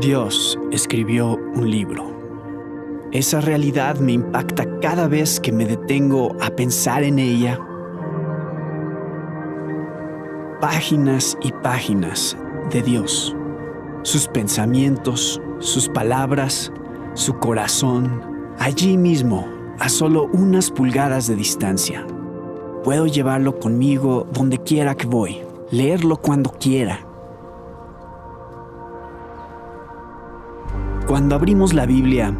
Dios escribió un libro. Esa realidad me impacta cada vez que me detengo a pensar en ella. Páginas y páginas de Dios. Sus pensamientos, sus palabras, su corazón, allí mismo, a solo unas pulgadas de distancia. Puedo llevarlo conmigo donde quiera que voy, leerlo cuando quiera. Cuando abrimos la Biblia,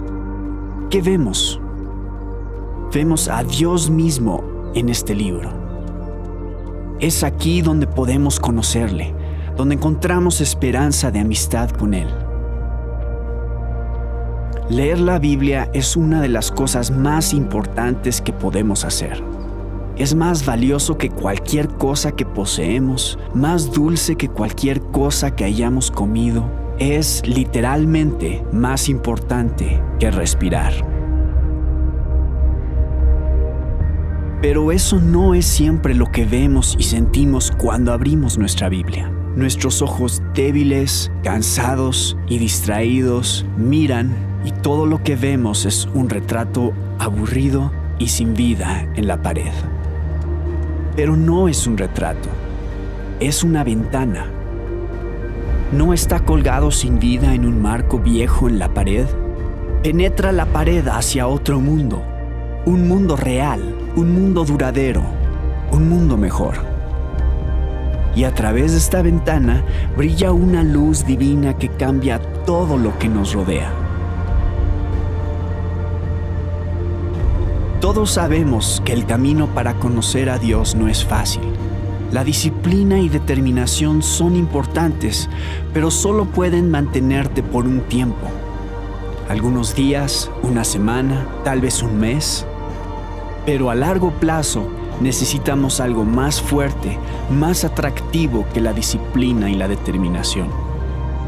¿qué vemos? Vemos a Dios mismo en este libro. Es aquí donde podemos conocerle, donde encontramos esperanza de amistad con Él. Leer la Biblia es una de las cosas más importantes que podemos hacer. Es más valioso que cualquier cosa que poseemos, más dulce que cualquier cosa que hayamos comido. Es literalmente más importante que respirar. Pero eso no es siempre lo que vemos y sentimos cuando abrimos nuestra Biblia. Nuestros ojos débiles, cansados y distraídos miran y todo lo que vemos es un retrato aburrido y sin vida en la pared. Pero no es un retrato, es una ventana. ¿No está colgado sin vida en un marco viejo en la pared? Penetra la pared hacia otro mundo, un mundo real, un mundo duradero, un mundo mejor. Y a través de esta ventana brilla una luz divina que cambia todo lo que nos rodea. Todos sabemos que el camino para conocer a Dios no es fácil. La disciplina y determinación son importantes, pero solo pueden mantenerte por un tiempo. Algunos días, una semana, tal vez un mes. Pero a largo plazo necesitamos algo más fuerte, más atractivo que la disciplina y la determinación.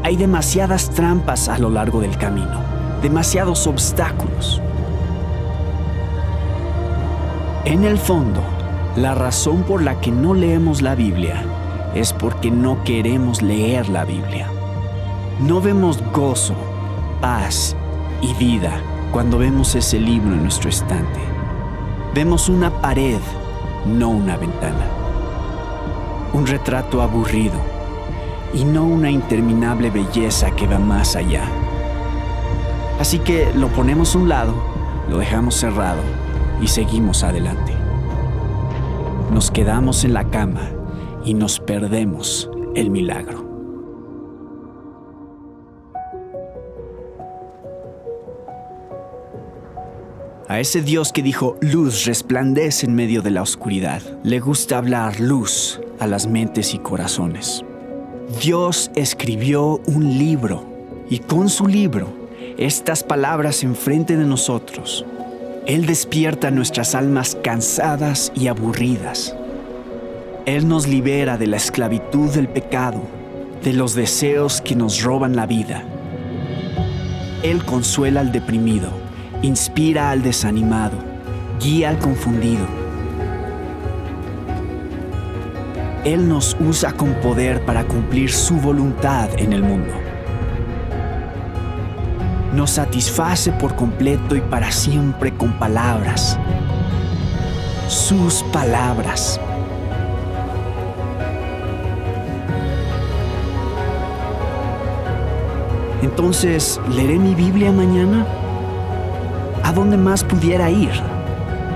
Hay demasiadas trampas a lo largo del camino, demasiados obstáculos. En el fondo, la razón por la que no leemos la Biblia es porque no queremos leer la Biblia. No vemos gozo, paz y vida cuando vemos ese libro en nuestro estante. Vemos una pared, no una ventana. Un retrato aburrido y no una interminable belleza que va más allá. Así que lo ponemos a un lado, lo dejamos cerrado y seguimos adelante. Nos quedamos en la cama y nos perdemos el milagro. A ese Dios que dijo, luz resplandece en medio de la oscuridad, le gusta hablar luz a las mentes y corazones. Dios escribió un libro y con su libro, estas palabras enfrente de nosotros, Él despierta nuestras almas cansadas y aburridas. Él nos libera de la esclavitud del pecado, de los deseos que nos roban la vida. Él consuela al deprimido, inspira al desanimado, guía al confundido. Él nos usa con poder para cumplir su voluntad en el mundo. Nos satisface por completo y para siempre con palabras. Sus palabras. Entonces, ¿leeré mi Biblia mañana? ¿A dónde más pudiera ir?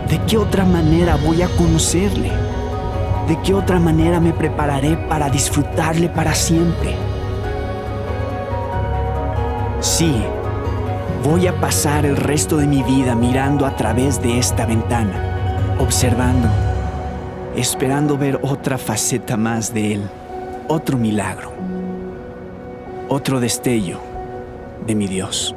¿De qué otra manera voy a conocerle? ¿De qué otra manera me prepararé para disfrutarle para siempre? Sí, voy a pasar el resto de mi vida mirando a través de esta ventana, observando, esperando ver otra faceta más de Él, otro milagro, otro destello de mi Dios.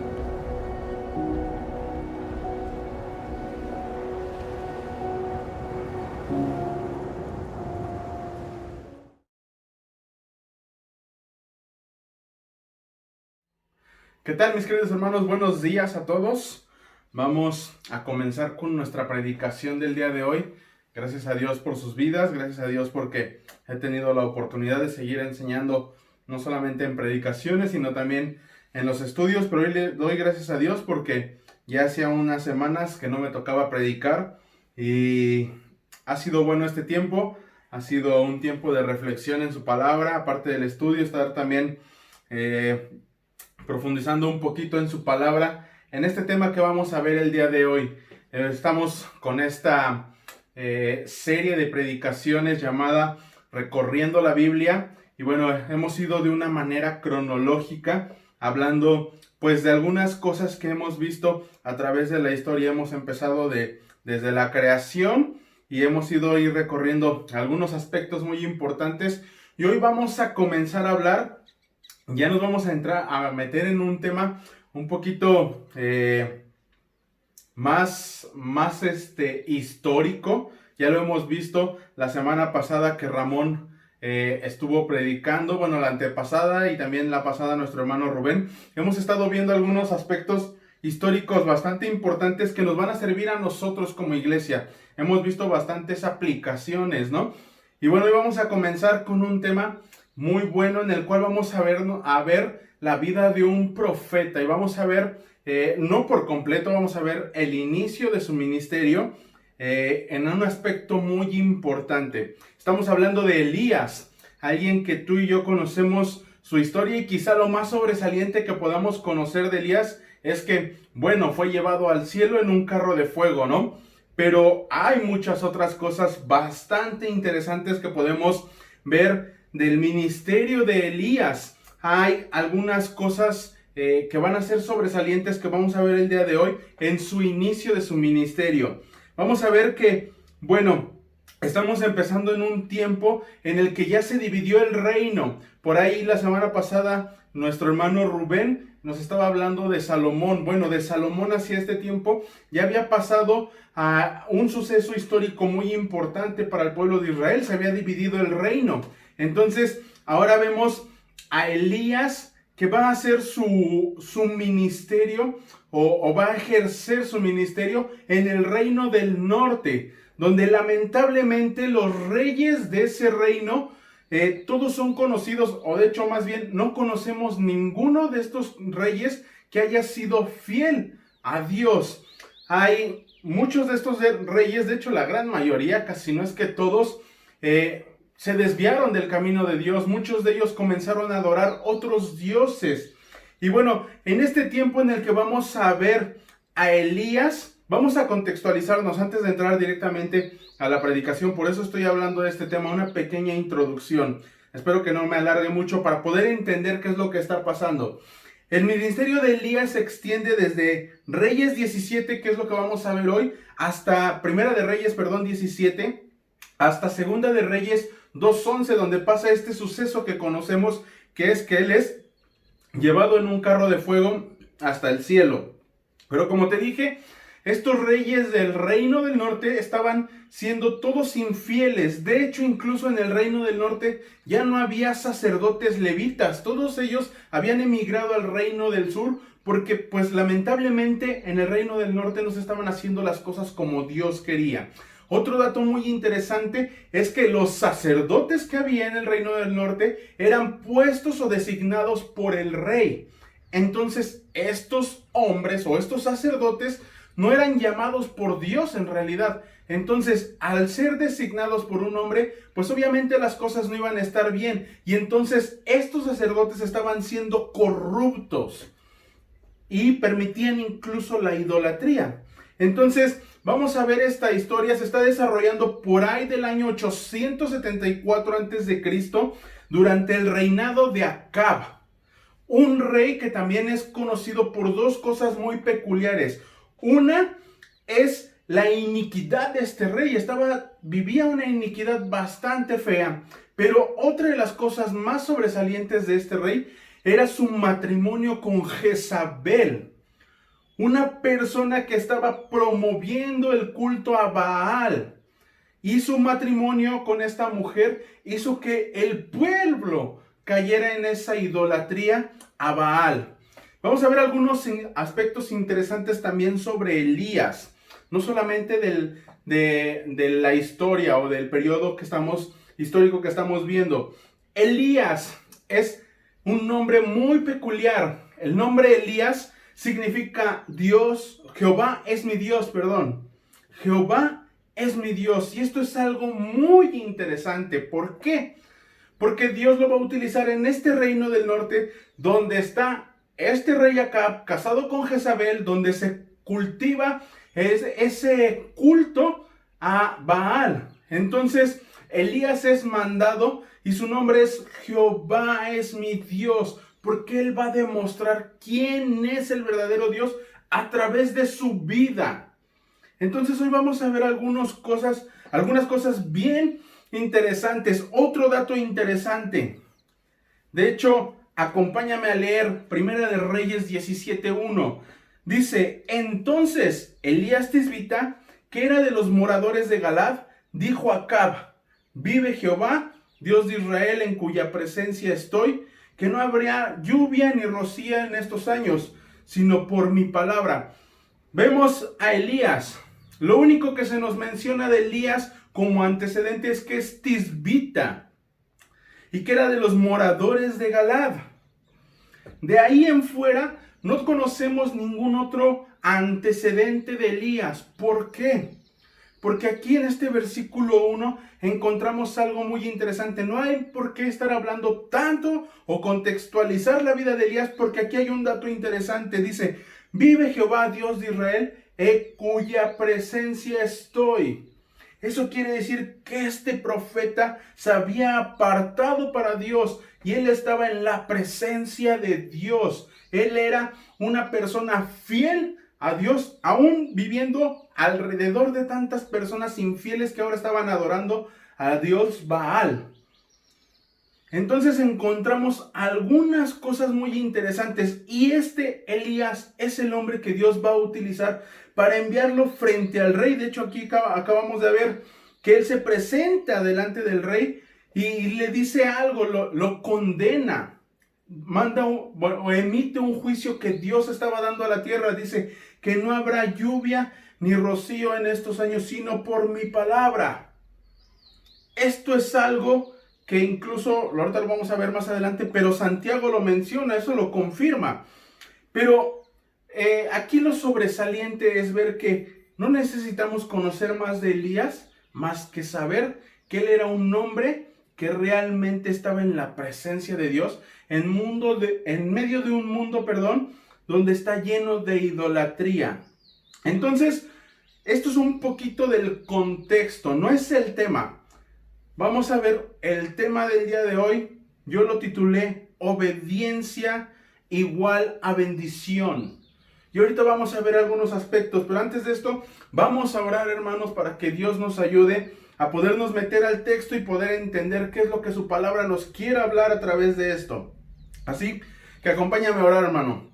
¿Qué tal, mis queridos hermanos? Buenos días a todos. Vamos a comenzar con nuestra predicación del día de hoy. Gracias a Dios por sus vidas, gracias a Dios porque he tenido la oportunidad de seguir enseñando no solamente en predicaciones, sino también en los estudios, pero hoy le doy gracias a Dios porque ya hacía unas semanas que no me tocaba predicar y ha sido bueno este tiempo. Ha sido un tiempo de reflexión en su palabra, aparte del estudio, estar también profundizando un poquito en su palabra, en este tema que vamos a ver el día de hoy. Estamos con esta serie de predicaciones llamada Recorriendo la Biblia, y bueno, hemos ido de una manera cronológica, hablando pues de algunas cosas que hemos visto a través de la historia. Hemos empezado desde la creación y hemos ido ir recorriendo algunos aspectos muy importantes, y hoy vamos a comenzar a hablar. Ya nos vamos a meter en un tema un poquito más histórico. Ya lo hemos visto la semana pasada que Ramón estuvo predicando, bueno, la antepasada y también la pasada nuestro hermano Rubén. Hemos estado viendo algunos aspectos históricos bastante importantes que nos van a servir a nosotros como iglesia. Hemos visto bastantes aplicaciones, ¿no? Y bueno, hoy vamos a comenzar con un tema muy bueno en el cual vamos a ver la vida de un profeta, y vamos a ver, no por completo, vamos a ver el inicio de su ministerio en un aspecto muy importante. Estamos hablando de Elías, alguien que tú y yo conocemos su historia, y quizá lo más sobresaliente que podamos conocer de Elías es que, bueno, fue llevado al cielo en un carro de fuego, ¿no? Pero hay muchas otras cosas bastante interesantes que podemos ver del ministerio de Elías. Hay algunas cosas que van a ser sobresalientes que vamos a ver el día de hoy en su inicio de su ministerio. Vamos a ver que, bueno, estamos empezando en un tiempo en el que ya se dividió el reino. Por ahí la semana pasada nuestro hermano Rubén nos estaba hablando de Salomón. Bueno, de Salomón hacia este tiempo ya había pasado a un suceso histórico muy importante para el pueblo de Israel. Se había dividido el reino. Entonces, ahora vemos a Elías que va a hacer su ministerio o va a ejercer su ministerio en el reino del norte, donde lamentablemente los reyes de ese reino, todos son conocidos, o de hecho más bien no conocemos ninguno de estos reyes que haya sido fiel a Dios. Hay muchos de estos reyes, de hecho la gran mayoría, casi no es que todos, se desviaron del camino de Dios. Muchos de ellos comenzaron a adorar otros dioses. Y bueno, en este tiempo en el que vamos a ver a Elías, vamos a contextualizarnos antes de entrar directamente a la predicación. Por eso estoy hablando de este tema, una pequeña introducción. Espero que no me alargue mucho para poder entender qué es lo que está pasando. El ministerio de Elías se extiende desde Reyes 17, que es lo que vamos a ver hoy, hasta Primera de Reyes, 17, hasta Segunda de Reyes 2:11, donde pasa este suceso que conocemos, que es que él es llevado en un carro de fuego hasta el cielo. Pero como te dije, estos reyes del reino del norte estaban siendo todos infieles. De hecho, incluso en el reino del norte ya no había sacerdotes levitas. Todos ellos habían emigrado al reino del sur porque, pues, lamentablemente en el reino del norte no se estaban haciendo las cosas como Dios quería. Otro dato muy interesante es que los sacerdotes que había en el reino del norte eran puestos o designados por el rey. Entonces, estos hombres o estos sacerdotes no eran llamados por Dios en realidad. Entonces, al ser designados por un hombre, pues obviamente las cosas no iban a estar bien. Y entonces estos sacerdotes estaban siendo corruptos y permitían incluso la idolatría. Entonces, vamos a ver esta historia. Se está desarrollando por ahí del año 874 a.C., durante el reinado de Acab, un rey que también es conocido por dos cosas muy peculiares. Una es la iniquidad de este rey. Vivía una iniquidad bastante fea, pero otra de las cosas más sobresalientes de este rey era su matrimonio con Jezabel, una persona que estaba promoviendo el culto a Baal. Y su matrimonio con esta mujer hizo que el pueblo cayera en esa idolatría a Baal. Vamos a ver algunos aspectos interesantes también sobre Elías. No solamente de la historia o del periodo histórico que estamos viendo. Elías es un nombre muy peculiar. El nombre Elías significa Dios, Jehová es mi Dios, perdón. Jehová es mi Dios. Y esto es algo muy interesante. ¿Por qué? Porque Dios lo va a utilizar en este reino del norte, donde está este rey Acab, casado con Jezabel, donde se cultiva ese culto a Baal. Entonces, Elías es mandado y su nombre es Jehová es mi Dios, porque él va a demostrar quién es el verdadero Dios a través de su vida. Entonces hoy vamos a ver algunas cosas bien interesantes. Otro dato interesante. De hecho, acompáñame a leer Primera de Reyes 17:1. Dice, entonces Elías Tisbita, que era de los moradores de Galad, dijo a Acab, vive Jehová, Dios de Israel, en cuya presencia estoy, que no habrá lluvia ni rocío en estos años, sino por mi palabra. Vemos a Elías. Lo único que se nos menciona de Elías como antecedente es que es tisbita y que era de los moradores de Galad. De ahí en fuera no conocemos ningún otro antecedente de Elías. ¿Por qué? Porque aquí en este versículo 1 encontramos algo muy interesante. No hay por qué estar hablando tanto o contextualizar la vida de Elías, porque aquí hay un dato interesante. Dice, vive Jehová, Dios de Israel, en cuya presencia estoy. Eso quiere decir que este profeta se había apartado para Dios y él estaba en la presencia de Dios. Él era una persona fiel a Dios, aún viviendo alrededor de tantas personas infieles que ahora estaban adorando a Dios Baal. Entonces encontramos algunas cosas muy interesantes y este Elías es el hombre que Dios va a utilizar para enviarlo frente al rey. De hecho, aquí acabamos de ver que él se presenta delante del rey y le dice algo, lo condena, emite un juicio que Dios estaba dando a la tierra. Dice que no habrá lluvia ni rocío en estos años, sino por mi palabra. Esto es algo que incluso, ahorita lo vamos a ver más adelante, pero Santiago lo menciona, eso lo confirma. Pero aquí lo sobresaliente es ver que no necesitamos conocer más de Elías, más que saber que él era un hombre que realmente estaba en la presencia de Dios, en medio de un mundo, donde está lleno de idolatría. Entonces, esto es un poquito del contexto, no es el tema. Vamos a ver el tema del día de hoy. Yo lo titulé obediencia igual a bendición. Y ahorita vamos a ver algunos aspectos, pero antes de esto vamos a orar, hermanos, para que Dios nos ayude a podernos meter al texto y poder entender qué es lo que su palabra nos quiere hablar a través de esto. Así que acompáñame a orar, hermano.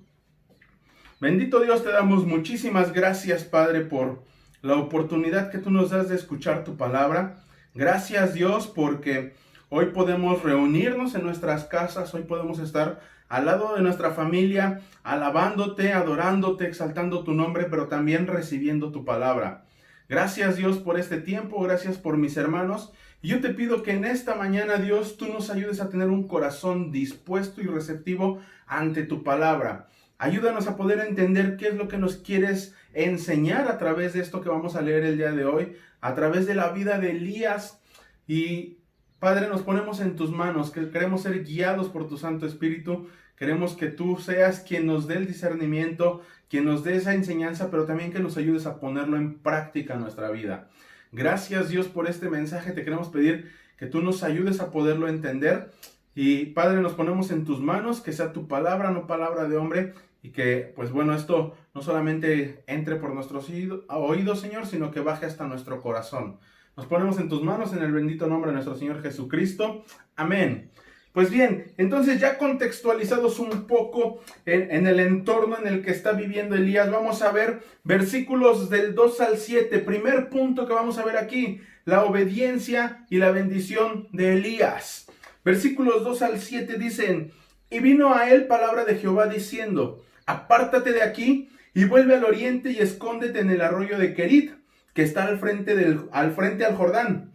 Bendito Dios, te damos muchísimas gracias, Padre, por la oportunidad que tú nos das de escuchar tu palabra. Gracias, Dios, porque hoy podemos reunirnos en nuestras casas, hoy podemos estar al lado de nuestra familia, alabándote, adorándote, exaltando tu nombre, pero también recibiendo tu palabra. Gracias, Dios, por este tiempo, gracias por mis hermanos. Y yo te pido que en esta mañana, Dios, tú nos ayudes a tener un corazón dispuesto y receptivo ante tu palabra. Ayúdanos a poder entender qué es lo que nos quieres enseñar a través de esto que vamos a leer el día de hoy, a través de la vida de Elías. Y Padre, nos ponemos en tus manos, que queremos ser guiados por tu Santo Espíritu. Queremos que tú seas quien nos dé el discernimiento, quien nos dé esa enseñanza, pero también que nos ayudes a ponerlo en práctica en nuestra vida. Gracias, Dios, por este mensaje. Te queremos pedir que tú nos ayudes a poderlo entender. Y Padre, nos ponemos en tus manos, que sea tu palabra, no palabra de hombre. Y que, pues bueno, esto no solamente entre por nuestros oídos, Señor, sino que baje hasta nuestro corazón. Nos ponemos en tus manos en el bendito nombre de nuestro Señor Jesucristo. Amén. Pues bien, entonces ya contextualizados un poco en el entorno en el que está viviendo Elías, vamos a ver versículos del 2 al 7. Primer punto que vamos a ver aquí, la obediencia y la bendición de Elías. Versículos 2 al 7 dicen, y vino a él palabra de Jehová diciendo, apártate de aquí y vuelve al oriente y escóndete en el arroyo de Querit, que está al frente al Jordán.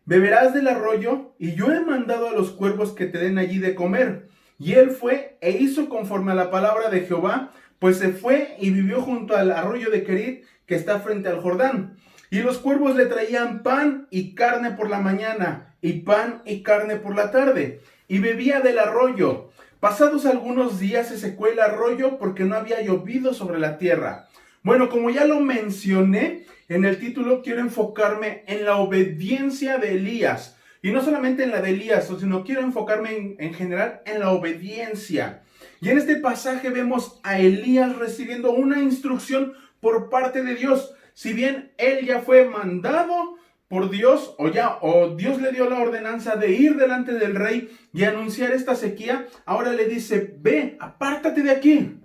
Beberás del arroyo, y yo he mandado a los cuervos que te den allí de comer. Y él fue e hizo conforme a la palabra de Jehová, pues se fue y vivió junto al arroyo de Querit, que está frente al Jordán. Y los cuervos le traían pan y carne por la mañana, y pan y carne por la tarde, y bebía del arroyo. Pasados algunos días se secó el arroyo porque no había llovido sobre la tierra. Bueno, como ya lo mencioné en el título, quiero enfocarme en la obediencia de Elías. Y no solamente en la de Elías, sino quiero enfocarme en general en la obediencia. Y en este pasaje vemos a Elías recibiendo una instrucción por parte de Dios. Si bien él ya fue mandado por Dios, o Dios le dio la ordenanza de ir delante del rey y anunciar esta sequía, ahora le dice: ve, apártate de aquí,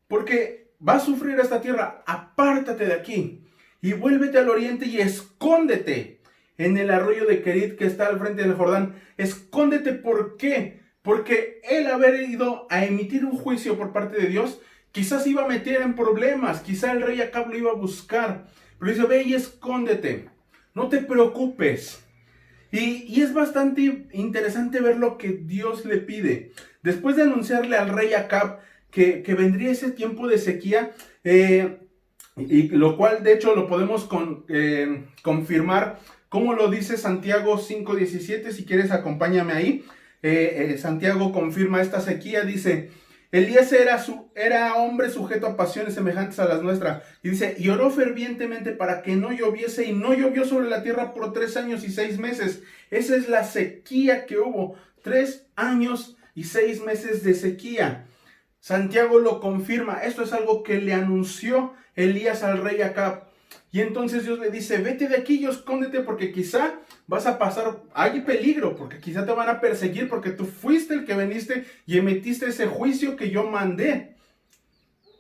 porque va a sufrir esta tierra, apártate de aquí, y vuélvete al oriente y escóndete en el arroyo de Querit que está al frente del Jordán. Escóndete, ¿por qué? Porque él haber ido a emitir un juicio por parte de Dios, quizás iba a meter en problemas, quizás el rey Acab lo iba a buscar, pero dice: ve y escóndete. No te preocupes. Y es bastante interesante ver lo que Dios le pide. Después de anunciarle al rey Acab que vendría ese tiempo de sequía, y lo cual de hecho lo podemos confirmar, como lo dice Santiago 5:17. Si quieres, acompáñame ahí. Santiago confirma esta sequía, dice: Elías era hombre sujeto a pasiones semejantes a las nuestras. Y dice: y oró fervientemente para que no lloviese, y no llovió sobre la tierra por 3 años y 6 meses. Esa es la sequía que hubo. 3 años y 6 meses de sequía. Santiago lo confirma. Esto es algo que le anunció Elías al rey Acab. Y entonces Dios le dice: vete de aquí y escóndete, porque quizá vas a pasar, hay peligro, porque quizá te van a perseguir, porque tú fuiste el que veniste y emitiste ese juicio que yo mandé.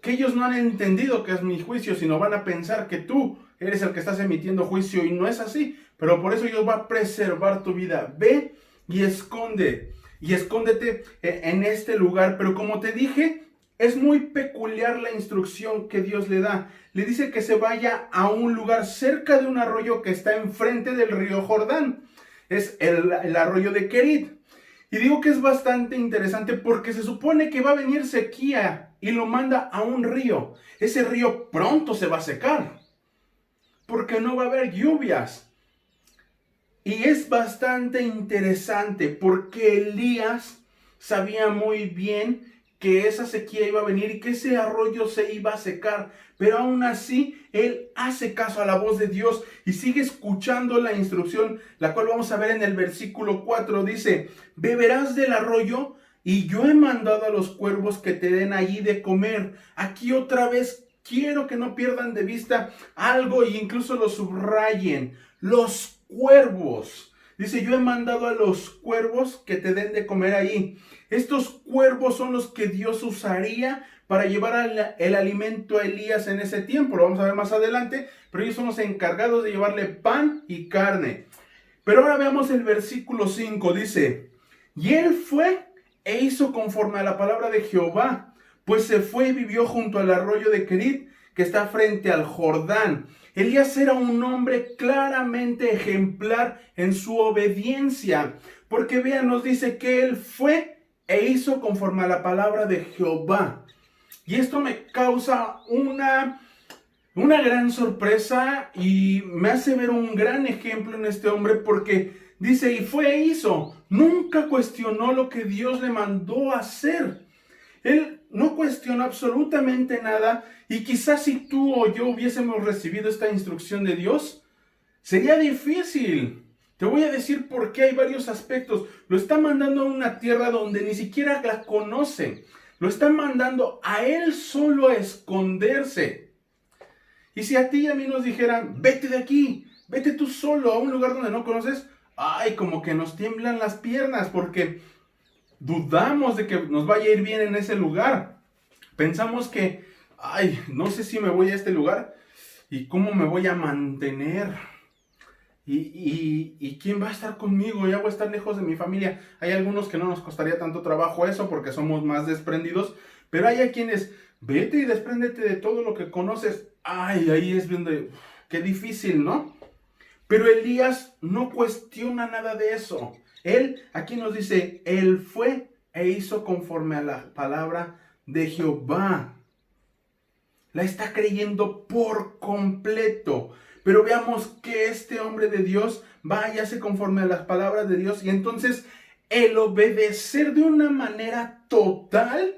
Que ellos no han entendido que es mi juicio, sino van a pensar que tú eres el que estás emitiendo juicio, y no es así. Pero por eso Dios va a preservar tu vida. Ve y escóndete en este lugar. Pero como te dije, es muy peculiar la instrucción que Dios le da. Le dice que se vaya a un lugar cerca de un arroyo que está enfrente del río Jordán. Es el arroyo de Querit. Y digo que es bastante interesante porque se supone que va a venir sequía y lo manda a un río. Ese río pronto se va a secar porque no va a haber lluvias. Y es bastante interesante porque Elías sabía muy bien que esa sequía iba a venir y que ese arroyo se iba a secar, pero aún así él hace caso a la voz de Dios y sigue escuchando la instrucción, la cual vamos a ver en el versículo 4. Dice: beberás del arroyo, y yo he mandado a los cuervos que te den allí de comer. Aquí otra vez quiero que no pierdan de vista algo, e incluso lo subrayen: los cuervos. Dice: yo he mandado a los cuervos que te den de comer ahí. Estos cuervos son los que Dios usaría para llevar el alimento a Elías en ese tiempo. Lo vamos a ver más adelante, pero ellos son los encargados de llevarle pan y carne. Pero ahora veamos el versículo 5. Dice: y él fue e hizo conforme a la palabra de Jehová, pues se fue y vivió junto al arroyo de Querit, que está frente al Jordán. Elías era un hombre claramente ejemplar en su obediencia, porque vean, nos dice que él fue e hizo conforme a la palabra de Jehová. Y esto me causa una gran sorpresa y me hace ver un gran ejemplo en este hombre, porque dice: y fue e hizo. Nunca cuestionó lo que Dios le mandó a hacer. Él no cuestionó absolutamente nada. Y quizás si tú o yo hubiésemos recibido esta instrucción de Dios, sería difícil. Te voy a decir por qué. Hay varios aspectos. Lo está mandando a una tierra donde ni siquiera la conocen. Lo está mandando a él solo a esconderse. Y si a ti y a mí nos dijeran: vete de aquí, vete tú solo a un lugar donde no conoces, ay, como que nos tiemblan las piernas, porque dudamos de que nos vaya a ir bien en ese lugar. Pensamos que, ay, no sé si me voy a este lugar y cómo me voy a mantener. ¿Y quién va a estar conmigo? Ya voy a estar lejos de mi familia. Hay algunos que no nos costaría tanto trabajo eso porque somos más desprendidos, pero hay a quienes: vete y despréndete de todo lo que conoces. Ay, ahí es donde, qué difícil, ¿no? Pero Elías no cuestiona nada de eso. Él, aquí nos dice, él fue e hizo conforme a la palabra de Jehová. La está creyendo por completo. Pero veamos que este hombre de Dios va y hace conforme a las palabras de Dios. Y entonces el obedecer de una manera total,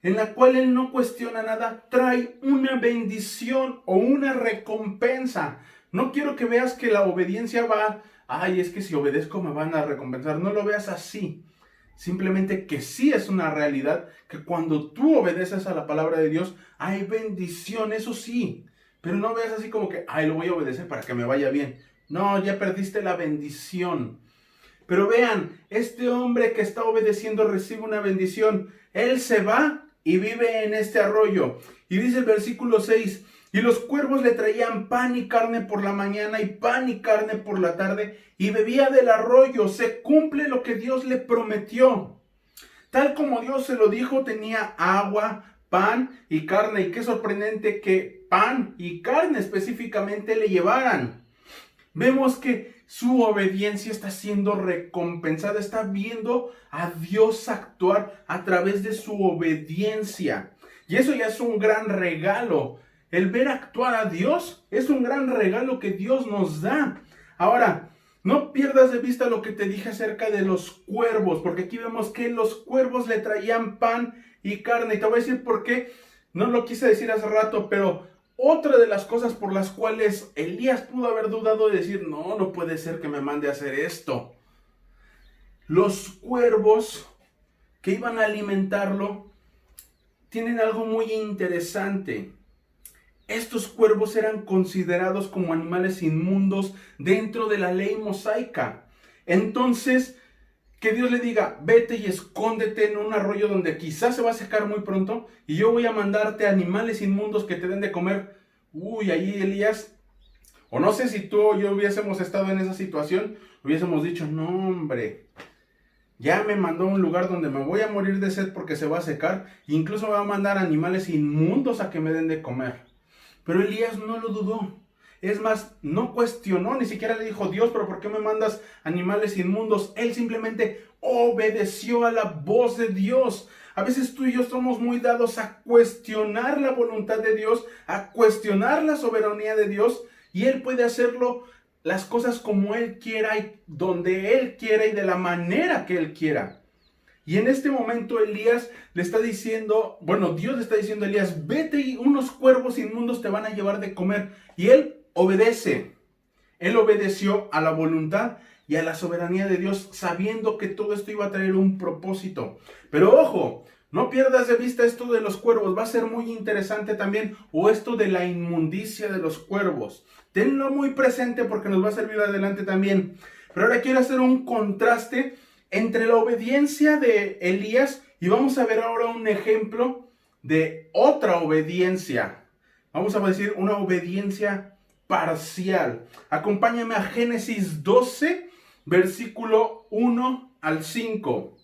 en la cual él no cuestiona nada, trae una bendición o una recompensa. No quiero que veas que la obediencia va, ay, es que si obedezco me van a recompensar. No lo veas así. Simplemente que sí es una realidad, que cuando tú obedeces a la palabra de Dios, hay bendición, eso sí. Pero no veas así como que, ay, lo voy a obedecer para que me vaya bien. No, ya perdiste la bendición. Pero vean, este hombre que está obedeciendo recibe una bendición. Él se va y vive en este arroyo. Y dice el versículo 6, y los cuervos le traían pan y carne por la mañana y pan y carne por la tarde, y bebía del arroyo. Se cumple lo que Dios le prometió. Tal como Dios se lo dijo, tenía agua, pan y carne. Y qué sorprendente que pan y carne específicamente le llevaran. Vemos que su obediencia está siendo recompensada, está viendo a Dios actuar a través de su obediencia. Y eso ya es un gran regalo. El ver actuar a Dios es un gran regalo que Dios nos da. Ahora, no pierdas de vista lo que te dije acerca de los cuervos, porque aquí vemos que los cuervos le traían pan y carne. Y te voy a decir por qué. No lo quise decir hace rato, pero otra de las cosas por las cuales Elías pudo haber dudado de decir, no puede ser que me mande a hacer esto. Los cuervos que iban a alimentarlo tienen algo muy interesante. Estos cuervos eran considerados como animales inmundos dentro de la ley mosaica. Entonces, que Dios le diga, vete y escóndete en un arroyo donde quizás se va a secar muy pronto y yo voy a mandarte animales inmundos que te den de comer. Uy, ahí Elías, o no sé si tú o yo hubiésemos estado en esa situación, hubiésemos dicho, no hombre, ya me mandó a un lugar donde me voy a morir de sed porque se va a secar, e incluso me va a mandar animales inmundos a que me den de comer. Pero Elías no lo dudó. Es más, no cuestionó, ni siquiera le dijo, Dios, pero ¿por qué me mandas animales inmundos? Él simplemente obedeció a la voz de Dios. A veces tú y yo somos muy dados a cuestionar la voluntad de Dios, a cuestionar la soberanía de Dios, y Él puede hacerlo las cosas como Él quiera y donde Él quiera y de la manera que Él quiera. Y en este momento Elías le está diciendo, Dios le está diciendo a Elías, vete y unos cuervos inmundos te van a llevar de comer. Y él obedece. Él obedeció a la voluntad y a la soberanía de Dios, sabiendo que todo esto iba a traer un propósito. Pero ojo, no pierdas de vista esto de los cuervos, va a ser muy interesante también, o esto de la inmundicia de los cuervos. Tenlo muy presente porque nos va a servir adelante también. Pero ahora quiero hacer un contraste entre la obediencia de Elías y vamos a ver ahora un ejemplo de otra obediencia. Vamos a decir una obediencia parcial. Acompáñame a Génesis 12, versículo 1 al 5.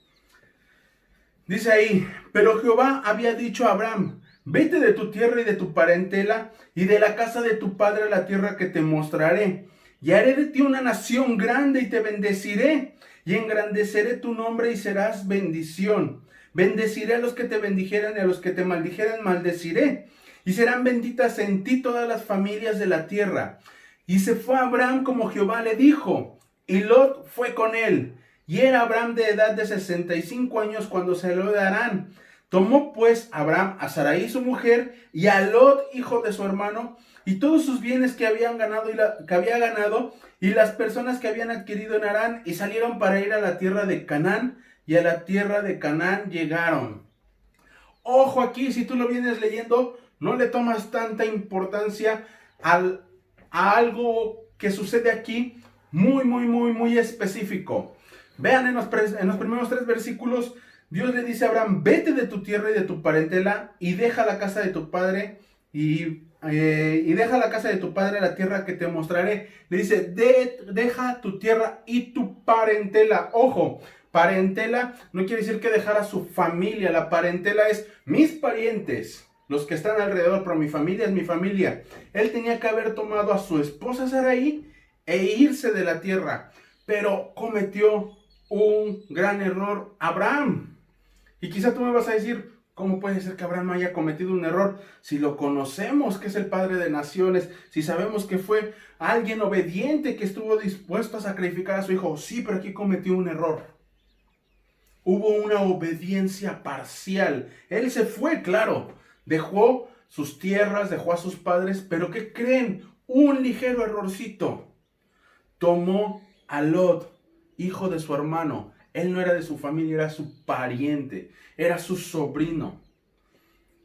Dice ahí, pero Jehová había dicho a Abraham, vete de tu tierra y de tu parentela y de la casa de tu padre a la tierra que te mostraré. Y haré de ti una nación grande y te bendeciré. Y engrandeceré tu nombre y serás bendición. Bendeciré a los que te bendijeren y a los que te maldijeren maldeciré. Y serán benditas en ti todas las familias de la tierra. Y se fue Abraham como Jehová le dijo. Y Lot fue con él. Y era Abraham de edad de 65 años cuando salió de Harán. Tomó pues Abraham a Sarai su mujer y a Lot hijo de su hermano y todos sus bienes que había ganado y las personas que habían adquirido en Harán y salieron para ir a la tierra de Canaán y a la tierra de Canaán llegaron. Ojo aquí, si tú lo vienes leyendo, no le tomas tanta importancia a algo que sucede aquí muy específico. Vean en los primeros 3 versículos, Dios le dice a Abraham, vete de tu tierra y de tu parentela y deja la casa de tu padre y deja la casa de tu padre la tierra que te mostraré. Le dice, deja tu tierra y tu parentela. Ojo, parentela no quiere decir que dejara su familia. La parentela es mis parientes, los que están alrededor, pero mi familia es mi familia. Él tenía que haber tomado a su esposa Sarai e irse de la tierra, pero cometió un gran error Abraham. Y quizá tú me vas a decir, ¿cómo puede ser que Abraham haya cometido un error si lo conocemos que es el padre de naciones, si sabemos que fue alguien obediente que estuvo dispuesto a sacrificar a su hijo? Sí, pero aquí cometió un error. Hubo una obediencia parcial. Él se fue, claro, dejó sus tierras, dejó a sus padres, pero ¿qué creen? Un ligero errorcito. Tomó a Lot, hijo de su hermano. Él no era de su familia, era su pariente, era su sobrino.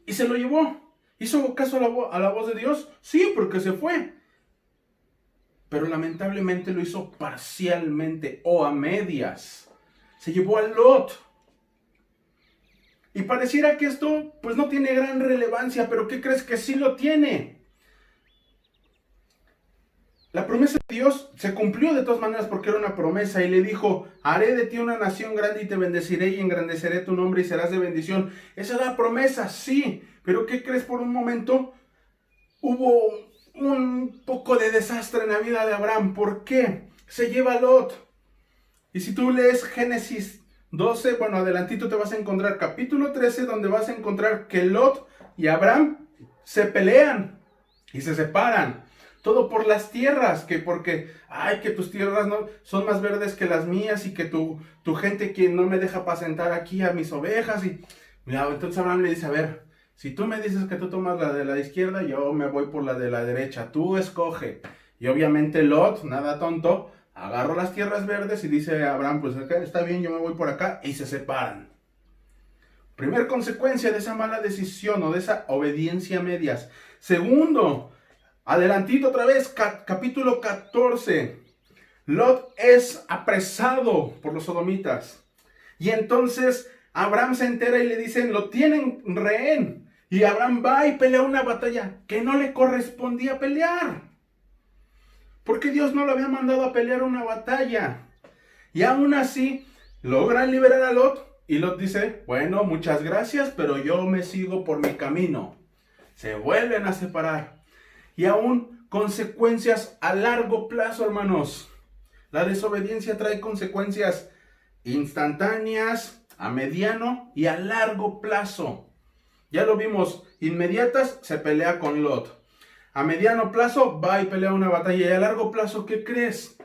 Y se lo llevó. ¿Hizo caso a la voz de Dios? Sí, porque se fue. Pero lamentablemente lo hizo parcialmente o a medias. Se llevó a Lot. Y pareciera que esto pues no tiene gran relevancia, pero ¿qué crees que sí lo tiene? La promesa de Dios se cumplió de todas maneras porque era una promesa y le dijo, haré de ti una nación grande y te bendeciré y engrandeceré tu nombre y serás de bendición. Esa es la promesa, sí, pero ¿qué crees? Por un momento hubo un poco de desastre en la vida de Abraham. ¿Por qué? Se lleva a Lot. Y si tú lees Génesis 12, bueno, adelantito te vas a encontrar capítulo 13, donde vas a encontrar que Lot y Abraham se pelean y se separan. Todo por las tierras, que porque, que tus tierras no son más verdes que las mías y que tu gente quien no me deja apacentar aquí a mis ovejas. Y mira, entonces Abraham le dice, a ver, si tú me dices que tú tomas la de la izquierda, yo me voy por la de la derecha, tú escoge. Y obviamente Lot, nada tonto, agarró las tierras verdes y dice a Abraham, pues está bien, yo me voy por acá, y se separan. Primer consecuencia de esa mala decisión o de esa obediencia a medias. Segundo, adelantito otra vez, capítulo 14. Lot es apresado por los sodomitas. Y entonces Abraham se entera y le dicen, lo tienen rehén. Y Abraham va y pelea una batalla que no le correspondía pelear. Porque Dios no lo había mandado a pelear una batalla. Y aún así, logran liberar a Lot. Y Lot dice, bueno, muchas gracias, pero yo me sigo por mi camino. Se vuelven a separar. Y aún consecuencias a largo plazo, hermanos. La desobediencia trae consecuencias instantáneas, a mediano y a largo plazo. Ya lo vimos, inmediatas se pelea con Lot. A mediano plazo va y pelea una batalla. Y a largo plazo, ¿qué crees?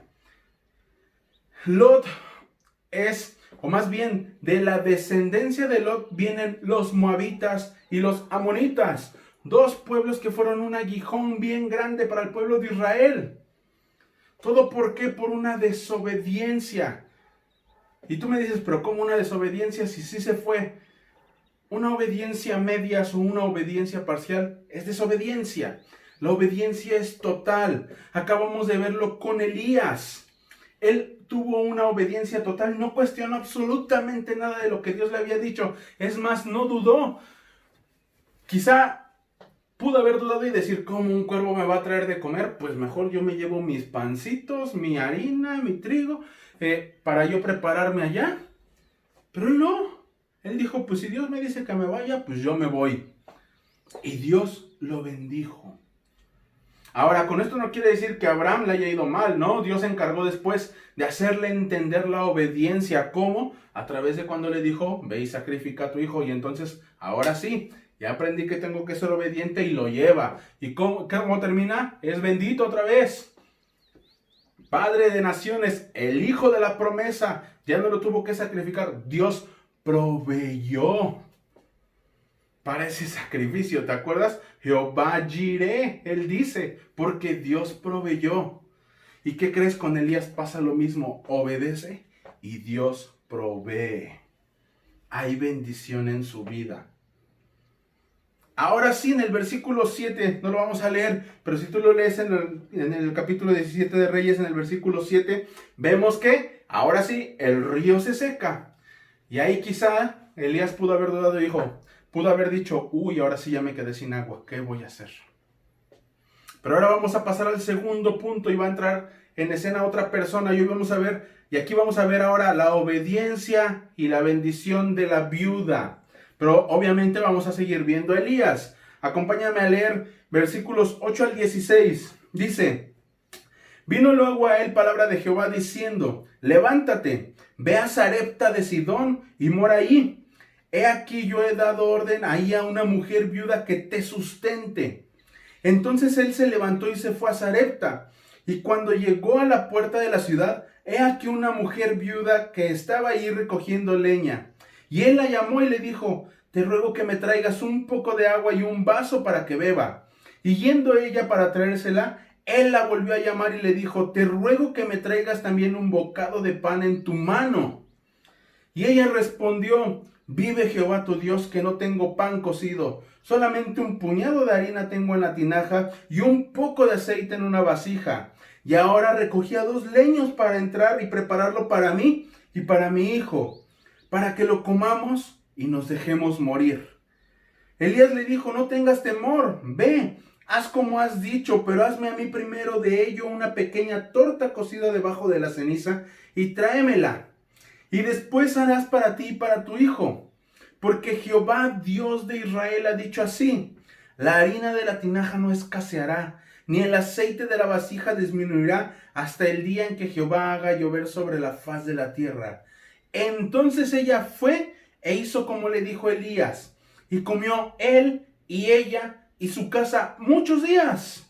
Lot es, o más bien, de la descendencia de Lot vienen los moabitas y los amonitas. Dos pueblos que fueron un aguijón bien grande para el pueblo de Israel. ¿Todo por qué? Por una desobediencia. Y tú me dices, pero ¿cómo una desobediencia si sí se fue? Una obediencia a medias o una obediencia parcial es desobediencia. La obediencia es total. Acabamos de verlo con Elías. Él tuvo una obediencia total, no cuestionó absolutamente nada de lo que Dios le había dicho. Es más, no dudó. Quizá pudo haber dudado y decir, ¿cómo un cuervo me va a traer de comer? Pues mejor yo me llevo mis pancitos, mi harina, mi trigo, para yo prepararme allá. Pero él no. Él dijo, pues si Dios me dice que me vaya, pues yo me voy. Y Dios lo bendijo. Ahora, con esto no quiere decir que a Abraham le haya ido mal, ¿no? Dios se encargó después de hacerle entender la obediencia. ¿Cómo? A través de cuando le dijo, ve y sacrifica a tu hijo. Y entonces, ahora sí, ya aprendí que tengo que ser obediente y lo lleva. ¿Y cómo termina? Es bendito otra vez. Padre de naciones, el hijo de la promesa, ya no lo tuvo que sacrificar. Dios proveyó para ese sacrificio, ¿te acuerdas? Jehová Jireh, él dice, porque Dios proveyó. ¿Y qué crees? Con Elías pasa lo mismo, obedece y Dios provee. Hay bendición en su vida. Ahora sí, en el versículo 7, no lo vamos a leer, pero si tú lo lees en el capítulo 17 de Reyes, en el versículo 7, vemos que, ahora sí, el río se seca. Y ahí quizá Elías pudo haber dudado y pudo haber dicho, uy, ahora sí ya me quedé sin agua, ¿qué voy a hacer? Pero ahora vamos a pasar al segundo punto y va a entrar en escena otra persona. Y hoy vamos a ver, y aquí vamos a ver ahora la obediencia y la bendición de la viuda. Pero obviamente vamos a seguir viendo a Elías. Acompáñame a leer versículos 8 al 16. Dice, Vino luego a él palabra de Jehová diciendo: levántate, ve a Sarepta de Sidón y mora allí. He aquí yo he dado orden ahí a una mujer viuda que te sustente. Entonces él se levantó y se fue a Sarepta. Y cuando llegó a la puerta de la ciudad, he aquí una mujer viuda que estaba allí recogiendo leña. Y él la llamó y le dijo: te ruego que me traigas un poco de agua y un vaso para que beba. Y yendo ella para traérsela, él la volvió a llamar y le dijo: te ruego que me traigas también un bocado de pan en tu mano. Y ella respondió: vive Jehová tu Dios, que no tengo pan cocido, solamente un puñado de harina tengo en la tinaja y un poco de aceite en una vasija. Y ahora recogía 2 leños para entrar y prepararlo para mí y para mi hijo, para que lo comamos y nos dejemos morir. Elías le dijo: no tengas temor, ve, haz como has dicho, pero hazme a mí primero de ello una pequeña torta cocida debajo de la ceniza y tráemela. Y después harás para ti y para tu hijo, porque Jehová Dios de Israel ha dicho así: la harina de la tinaja no escaseará, ni el aceite de la vasija disminuirá hasta el día en que Jehová haga llover sobre la faz de la tierra. Entonces ella fue e hizo como le dijo Elías, y comió él y ella y su casa muchos días.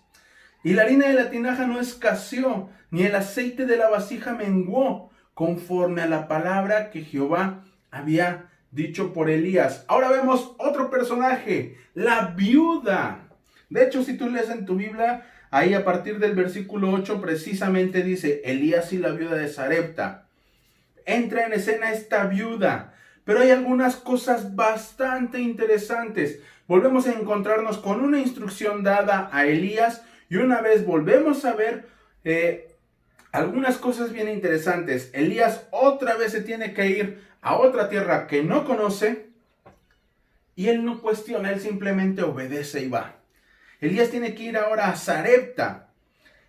Y la harina de la tinaja no escaseó, ni el aceite de la vasija menguó, conforme a la palabra que Jehová había dicho por Elías. Ahora vemos otro personaje, la viuda. De hecho, si tú lees en tu Biblia, ahí a partir del versículo 8 precisamente dice: Elías y la viuda de Sarepta. Entra en escena esta viuda, pero hay algunas cosas bastante interesantes. Volvemos a encontrarnos con una instrucción dada a Elías y una vez volvemos a ver algunas cosas bien interesantes. Elías otra vez se tiene que ir a otra tierra que no conoce y él no cuestiona, él simplemente obedece y va. Elías tiene que ir ahora a Sarepta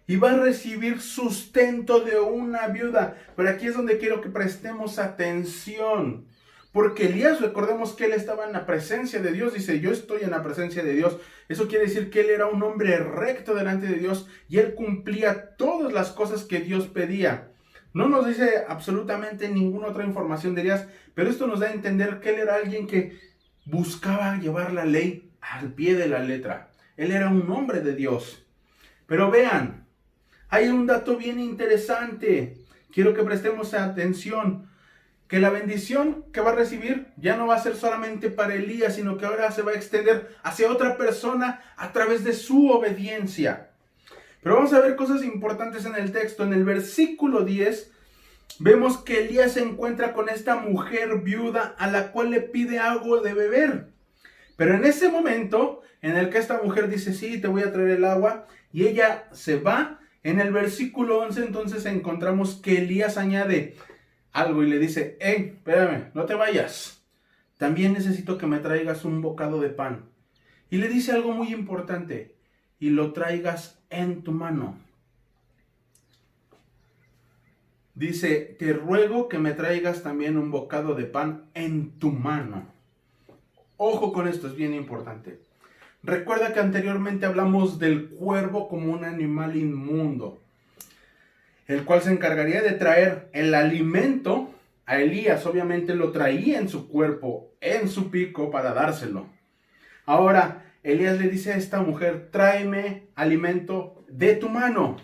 y va a recibir sustento de una viuda. Pero aquí es donde quiero que prestemos atención. Porque Elías, recordemos que él estaba en la presencia de Dios. Dice: yo estoy en la presencia de Dios. Eso quiere decir que él era un hombre recto delante de Dios y él cumplía todas las cosas que Dios pedía. No nos dice absolutamente ninguna otra información de Elías, pero esto nos da a entender que él era alguien que buscaba llevar la ley al pie de la letra. Él era un hombre de Dios. Pero vean, hay un dato bien interesante. Quiero que prestemos atención. Que la bendición que va a recibir ya no va a ser solamente para Elías, sino que ahora se va a extender hacia otra persona a través de su obediencia. Pero vamos a ver cosas importantes en el texto. En el versículo 10 vemos que Elías se encuentra con esta mujer viuda a la cual le pide algo de beber. Pero en ese momento en el que esta mujer dice: sí, te voy a traer el agua, y ella se va, en el versículo 11 entonces encontramos que Elías añade algo y le dice: espérame, no te vayas. También necesito que me traigas un bocado de pan. Y le dice algo muy importante: y lo traigas en tu mano. Dice: te ruego que me traigas también un bocado de pan en tu mano. Ojo con esto, es bien importante. Recuerda que anteriormente hablamos del cuervo como un animal inmundo, el cual se encargaría de traer el alimento a Elías. Obviamente lo traía en su cuerpo, en su pico, para dárselo. Ahora Elías le dice a esta mujer: tráeme alimento de tu mano.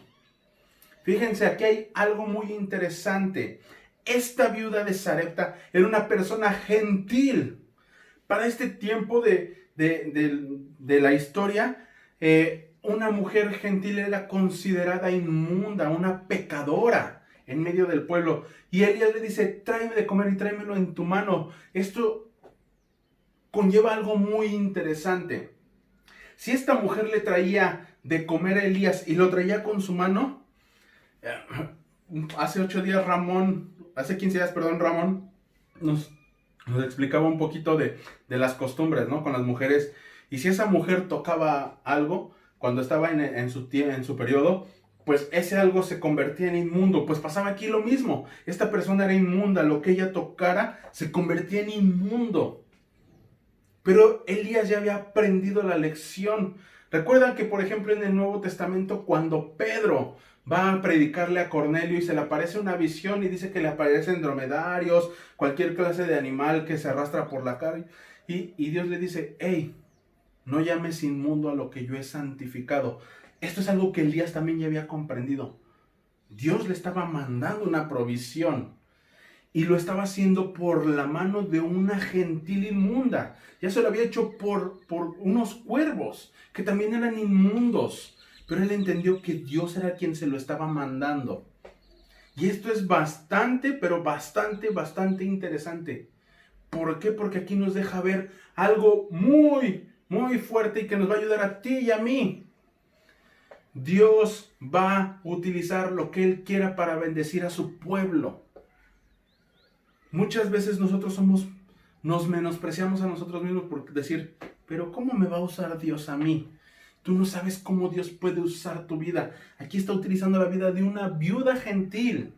Fíjense, aquí hay algo muy interesante. Esta viuda de Sarepta era una persona gentil. Para este tiempo de la historia, una mujer gentil era considerada inmunda, una pecadora en medio del pueblo. Y Elías le dice: tráeme de comer y tráemelo en tu mano. Esto conlleva algo muy interesante. Si esta mujer le traía de comer a Elías y lo traía con su mano, hace 15 días Ramón nos explicaba un poquito de las costumbres, ¿no? Con las mujeres. Y si esa mujer tocaba algo cuando estaba en su periodo, pues ese algo se convertía en inmundo. Pues pasaba aquí lo mismo. Esta persona era inmunda. Lo que ella tocara se convertía en inmundo. Pero Elías ya había aprendido la lección. Recuerdan que, por ejemplo, en el Nuevo Testamento, cuando Pedro va a predicarle a Cornelio y se le aparece una visión y dice que le aparecen dromedarios, cualquier clase de animal que se arrastra por la calle. Y Dios le dice, hey, no llames inmundo a lo que yo he santificado. Esto es algo que Elías también ya había comprendido. Dios le estaba mandando una provisión y lo estaba haciendo por la mano de una gentil inmunda. Ya se lo había hecho por unos cuervos que también eran inmundos. Pero él entendió que Dios era quien se lo estaba mandando. Y esto es bastante, pero bastante interesante. ¿Por qué? Porque aquí nos deja ver algo muy fuerte y que nos va a ayudar a ti y a mí. Dios va a utilizar lo que Él quiera para bendecir a su pueblo. Muchas veces nosotros nos menospreciamos a nosotros mismos por decir, pero ¿cómo me va a usar Dios a mí? Tú no sabes cómo Dios puede usar tu vida. Aquí está utilizando la vida de una viuda gentil.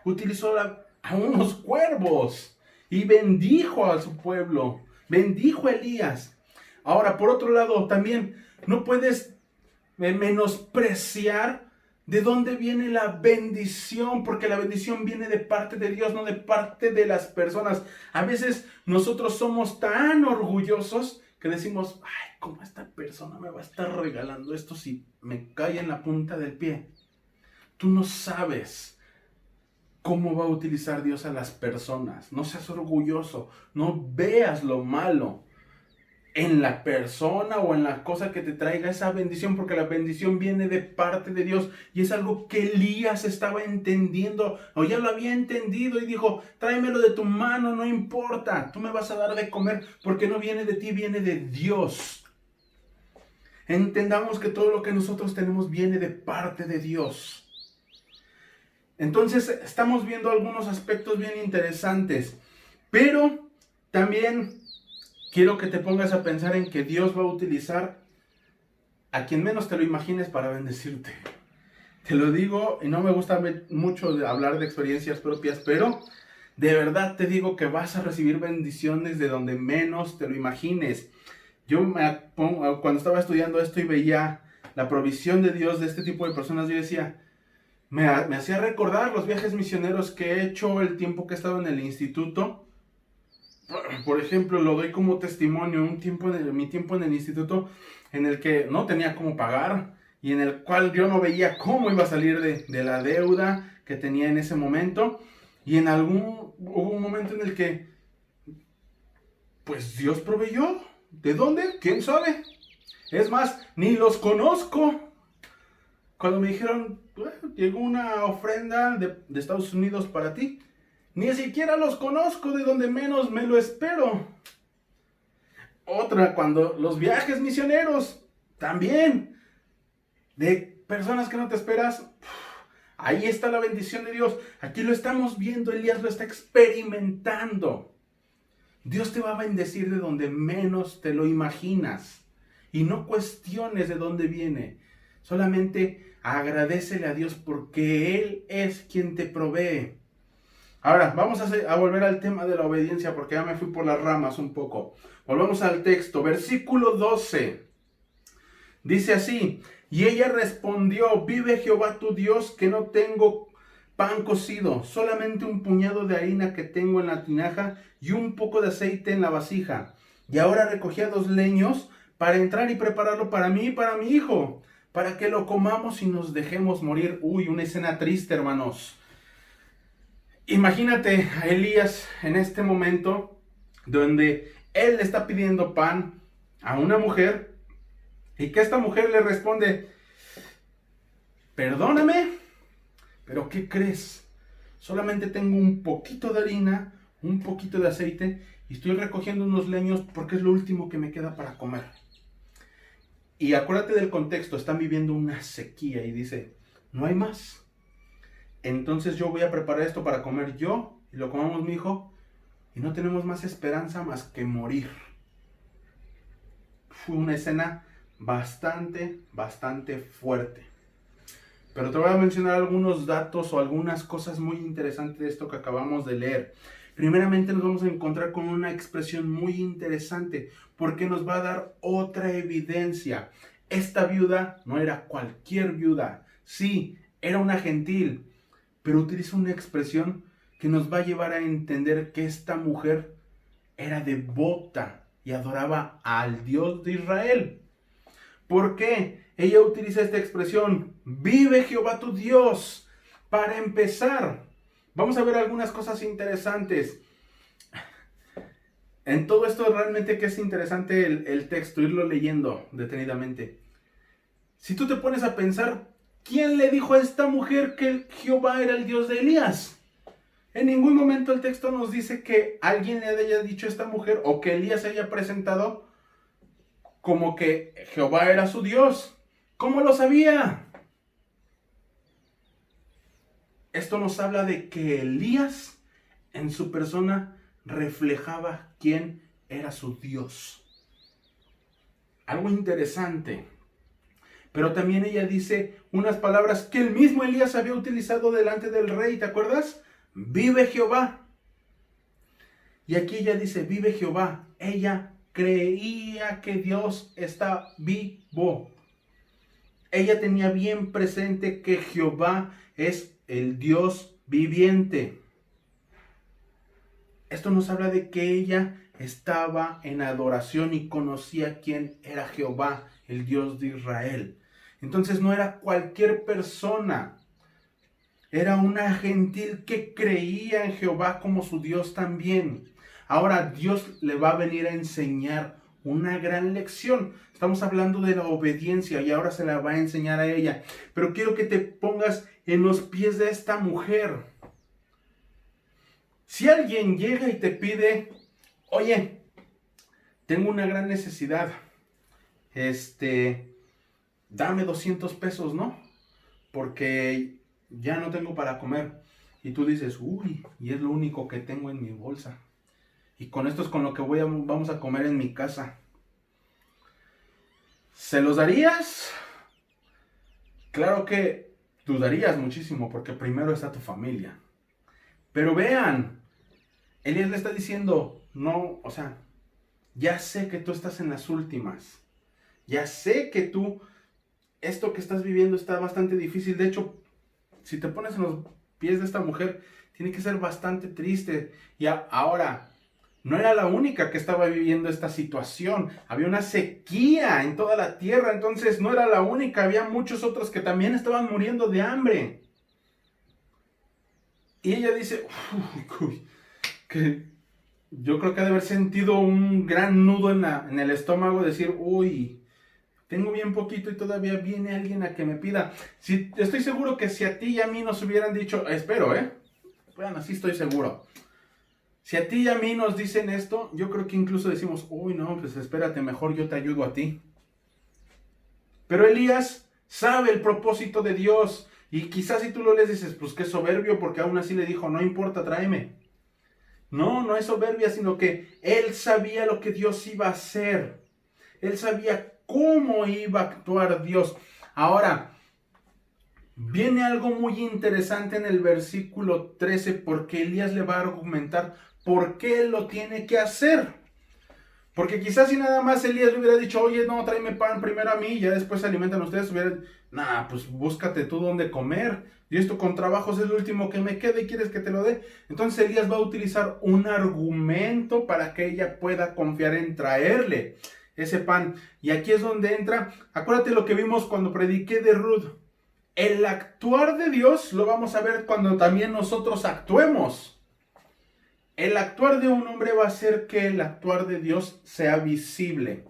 Utilizó a unos cuervos y bendijo a su pueblo. Bendijo a Elías. Ahora, por otro lado, también no puedes menospreciar de dónde viene la bendición, porque la bendición viene de parte de Dios, no de parte de las personas. A veces nosotros somos tan orgullosos que decimos, ay, ¿cómo esta persona me va a estar regalando esto si me cae en la punta del pie? Tú no sabes cómo va a utilizar Dios a las personas. No seas orgulloso, no veas lo malo en la persona o en la cosa que te traiga esa bendición, porque la bendición viene de parte de Dios y es algo que Elías estaba entendiendo o ya lo había entendido y dijo, tráemelo de tu mano, no importa, tú me vas a dar de comer porque no viene de ti, viene de Dios. Entendamos que todo lo que nosotros tenemos viene de parte de Dios. Entonces estamos viendo algunos aspectos bien interesantes, pero también quiero que te pongas a pensar en que Dios va a utilizar a quien menos te lo imagines para bendecirte. Te lo digo y no me gusta mucho hablar de experiencias propias, pero de verdad te digo que vas a recibir bendiciones de donde menos te lo imagines. Yo cuando estaba estudiando esto y veía la provisión de Dios de este tipo de personas, yo decía, me hacía recordar los viajes misioneros que he hecho, el tiempo que he estado en el instituto. Por ejemplo, lo doy como testimonio, mi tiempo en el instituto en el que no tenía cómo pagar y en el cual yo no veía cómo iba a salir de la deuda que tenía en ese momento. Y hubo un momento en el que, pues Dios proveyó. ¿De dónde? ¿Quién sabe? Es más, ni los conozco. Cuando me dijeron, llegó una ofrenda de Estados Unidos para ti. Ni siquiera los conozco, de donde menos me lo espero. Otra, cuando los viajes misioneros, también, de personas que no te esperas, ahí está la bendición de Dios. Aquí lo estamos viendo, Elías lo está experimentando. Dios te va a bendecir de donde menos te lo imaginas. Y no cuestiones de dónde viene. Solamente agradécele a Dios porque Él es quien te provee. Ahora, vamos a volver al tema de la obediencia porque ya me fui por las ramas un poco. Volvamos al texto, versículo 12. Dice así, y ella respondió, vive Jehová tu Dios que no tengo pan cocido, solamente un puñado de harina que tengo en la tinaja y un poco de aceite en la vasija. Y ahora recogía 2 leños para entrar y prepararlo para mí y para mi hijo, para que lo comamos y nos dejemos morir. Uy, una escena triste, hermanos. Imagínate a Elías en este momento donde él le está pidiendo pan a una mujer y que esta mujer le responde, perdóname, pero ¿qué crees? Solamente tengo un poquito de harina, un poquito de aceite y estoy recogiendo unos leños porque es lo último que me queda para comer. Y acuérdate del contexto, están viviendo una sequía y dice, no hay más. Entonces yo voy a preparar esto para comer yo y lo comamos mi hijo y no tenemos más esperanza más que morir. Fue una escena bastante fuerte. Pero te voy a mencionar algunos datos o algunas cosas muy interesantes de esto que acabamos de leer. Primeramente nos vamos a encontrar con una expresión muy interesante porque nos va a dar otra evidencia. Esta viuda no era cualquier viuda. Sí, era una gentil, pero utiliza una expresión que nos va a llevar a entender que esta mujer era devota y adoraba al Dios de Israel. ¿Por qué? Ella utiliza esta expresión, vive Jehová tu Dios. Para empezar, vamos a ver algunas cosas interesantes. En todo esto realmente que es interesante el texto, irlo leyendo detenidamente. Si tú te pones a pensar, ¿quién le dijo a esta mujer que Jehová era el Dios de Elías? En ningún momento el texto nos dice que alguien le haya dicho a esta mujer o que Elías se haya presentado como que Jehová era su Dios. ¿Cómo lo sabía? Esto nos habla de que Elías en su persona reflejaba quién era su Dios. Algo interesante. Pero también ella dice unas palabras que el mismo Elías había utilizado delante del rey, ¿te acuerdas? Vive Jehová. Y aquí ella dice, vive Jehová. Ella creía que Dios está vivo. Ella tenía bien presente que Jehová es el Dios viviente. Esto nos habla de que ella estaba en adoración y conocía quién era Jehová, el Dios de Israel. Entonces no era cualquier persona. Era una gentil que creía en Jehová como su Dios también. Ahora Dios le va a venir a enseñar una gran lección. Estamos hablando de la obediencia y ahora se la va a enseñar a ella. Pero quiero que te pongas en los pies de esta mujer. Si alguien llega y te pide, oye, tengo una gran necesidad, dame 200 pesos, ¿no? Porque ya no tengo para comer. Y tú dices, uy, y es lo único que tengo en mi bolsa. Y con esto es con lo que vamos a comer en mi casa. ¿Se los darías? Claro que dudarías muchísimo porque primero está tu familia. Pero vean, Elías le está diciendo, no, o sea, ya sé que tú estás en las últimas. Ya sé que esto que estás viviendo está bastante difícil. De hecho, si te pones en los pies de esta mujer, tiene que ser bastante triste. Y ahora, no era la única que estaba viviendo esta situación. Había una sequía en toda la tierra, entonces no era la única. Había muchos otros que también estaban muriendo de hambre. Y ella dice, que yo creo que ha de haber sentido un gran nudo en el estómago, decir, uy, tengo bien poquito y todavía viene alguien a que me pida. Estoy seguro que si a ti y a mí nos hubieran dicho, espero, bueno, sí estoy seguro. Si a ti y a mí nos dicen esto, yo creo que incluso decimos, uy, no, pues espérate, mejor yo te ayudo a ti. Pero Elías sabe el propósito de Dios. Y quizás si tú lo lees dices, pues qué soberbio, porque aún así le dijo, no importa, tráeme. No es soberbia, sino que él sabía lo que Dios iba a hacer. Él sabía cómo iba a actuar Dios. Ahora, viene algo muy interesante en el versículo 13, porque Elías le va a argumentar por qué él lo tiene que hacer. Porque quizás si nada más Elías le hubiera dicho, oye, no, tráeme pan primero a mí y ya después se alimentan ustedes, pues búscate tú dónde comer. Y esto con trabajos es lo último que me queda y quieres que te lo dé. Entonces Elías va a utilizar un argumento para que ella pueda confiar en traerle ese pan. Y aquí es donde entra, acuérdate lo que vimos cuando prediqué de Ruth. El actuar de Dios lo vamos a ver cuando también nosotros actuemos. El actuar de un hombre va a hacer que el actuar de Dios sea visible.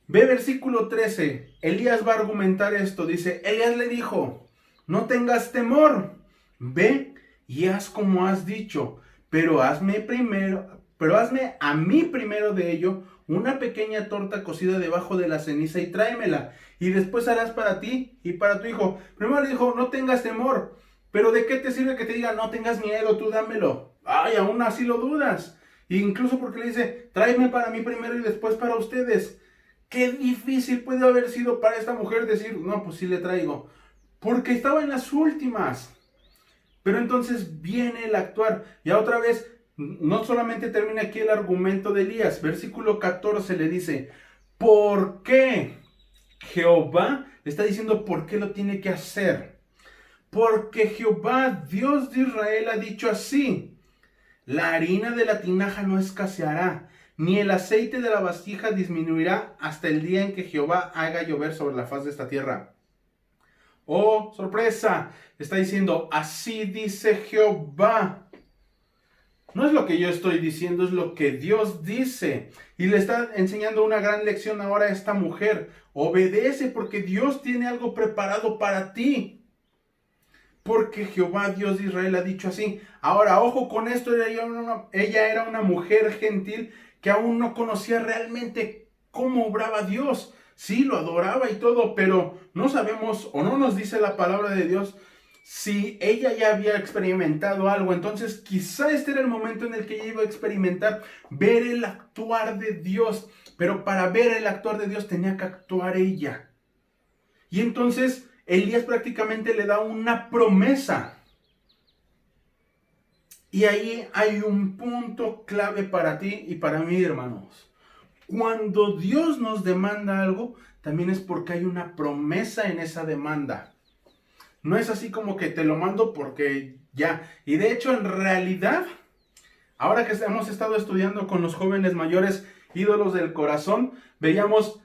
Ve versículo 13. Elías va a argumentar esto. Dice, Elías le dijo, no tengas temor. Ve y haz como has dicho. Pero hazme a mí primero de ello una pequeña torta cocida debajo de la ceniza y tráemela. Y después harás para ti y para tu hijo. Primero le dijo, no tengas temor. Pero ¿de qué te sirve que te diga, no tengas miedo, tú dámelo? Ay, aún así lo dudas. Incluso porque le dice, tráeme para mí primero y después para ustedes. Qué difícil puede haber sido para esta mujer decir, no, pues sí le traigo. Porque estaba en las últimas. Pero entonces viene el actuar. Ya otra vez, no solamente termina aquí el argumento de Elías. Versículo 14 le dice, ¿por qué? Jehová le está diciendo por qué lo tiene que hacer. Porque Jehová, Dios de Israel, ha dicho así: la harina de la tinaja no escaseará, ni el aceite de la vasija disminuirá hasta el día en que Jehová haga llover sobre la faz de esta tierra. Oh, sorpresa, está diciendo, así dice Jehová. No es lo que yo estoy diciendo, es lo que Dios dice. Y le está enseñando una gran lección ahora a esta mujer. Obedece porque Dios tiene algo preparado para ti. Porque Jehová, Dios de Israel, ha dicho así. Ahora, ojo con esto, ella era una mujer gentil que aún no conocía realmente cómo obraba Dios. Sí, lo adoraba y todo, pero no sabemos o no nos dice la palabra de Dios si ella ya había experimentado algo. Entonces quizá este era el momento en el que ella iba a experimentar, ver el actuar de Dios. Pero para ver el actuar de Dios tenía que actuar ella. Y entonces Elías prácticamente le da una promesa. Y ahí hay un punto clave para ti y para mí, hermanos. Cuando Dios nos demanda algo, también es porque hay una promesa en esa demanda. No es así como que te lo mando porque ya. Y de hecho, en realidad, ahora que hemos estado estudiando con los jóvenes mayores, ídolos del corazón, veíamos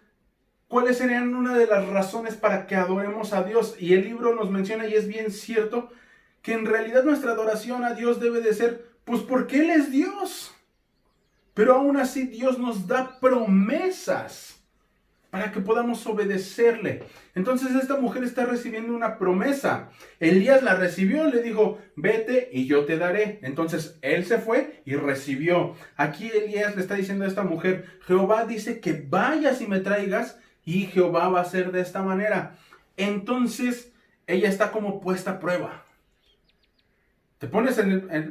cuáles serían una de las razones para que adoremos a Dios. Y el libro nos menciona, y es bien cierto, que en realidad nuestra adoración a Dios debe de ser, pues porque Él es Dios. Pero aún así Dios nos da promesas para que podamos obedecerle. Entonces esta mujer está recibiendo una promesa. Elías la recibió, le dijo, vete y yo te daré. Entonces él se fue y recibió. Aquí Elías le está diciendo a esta mujer, Jehová dice que vayas y me traigas, y Jehová va a hacer de esta manera. Entonces ella está como puesta a prueba. Te pones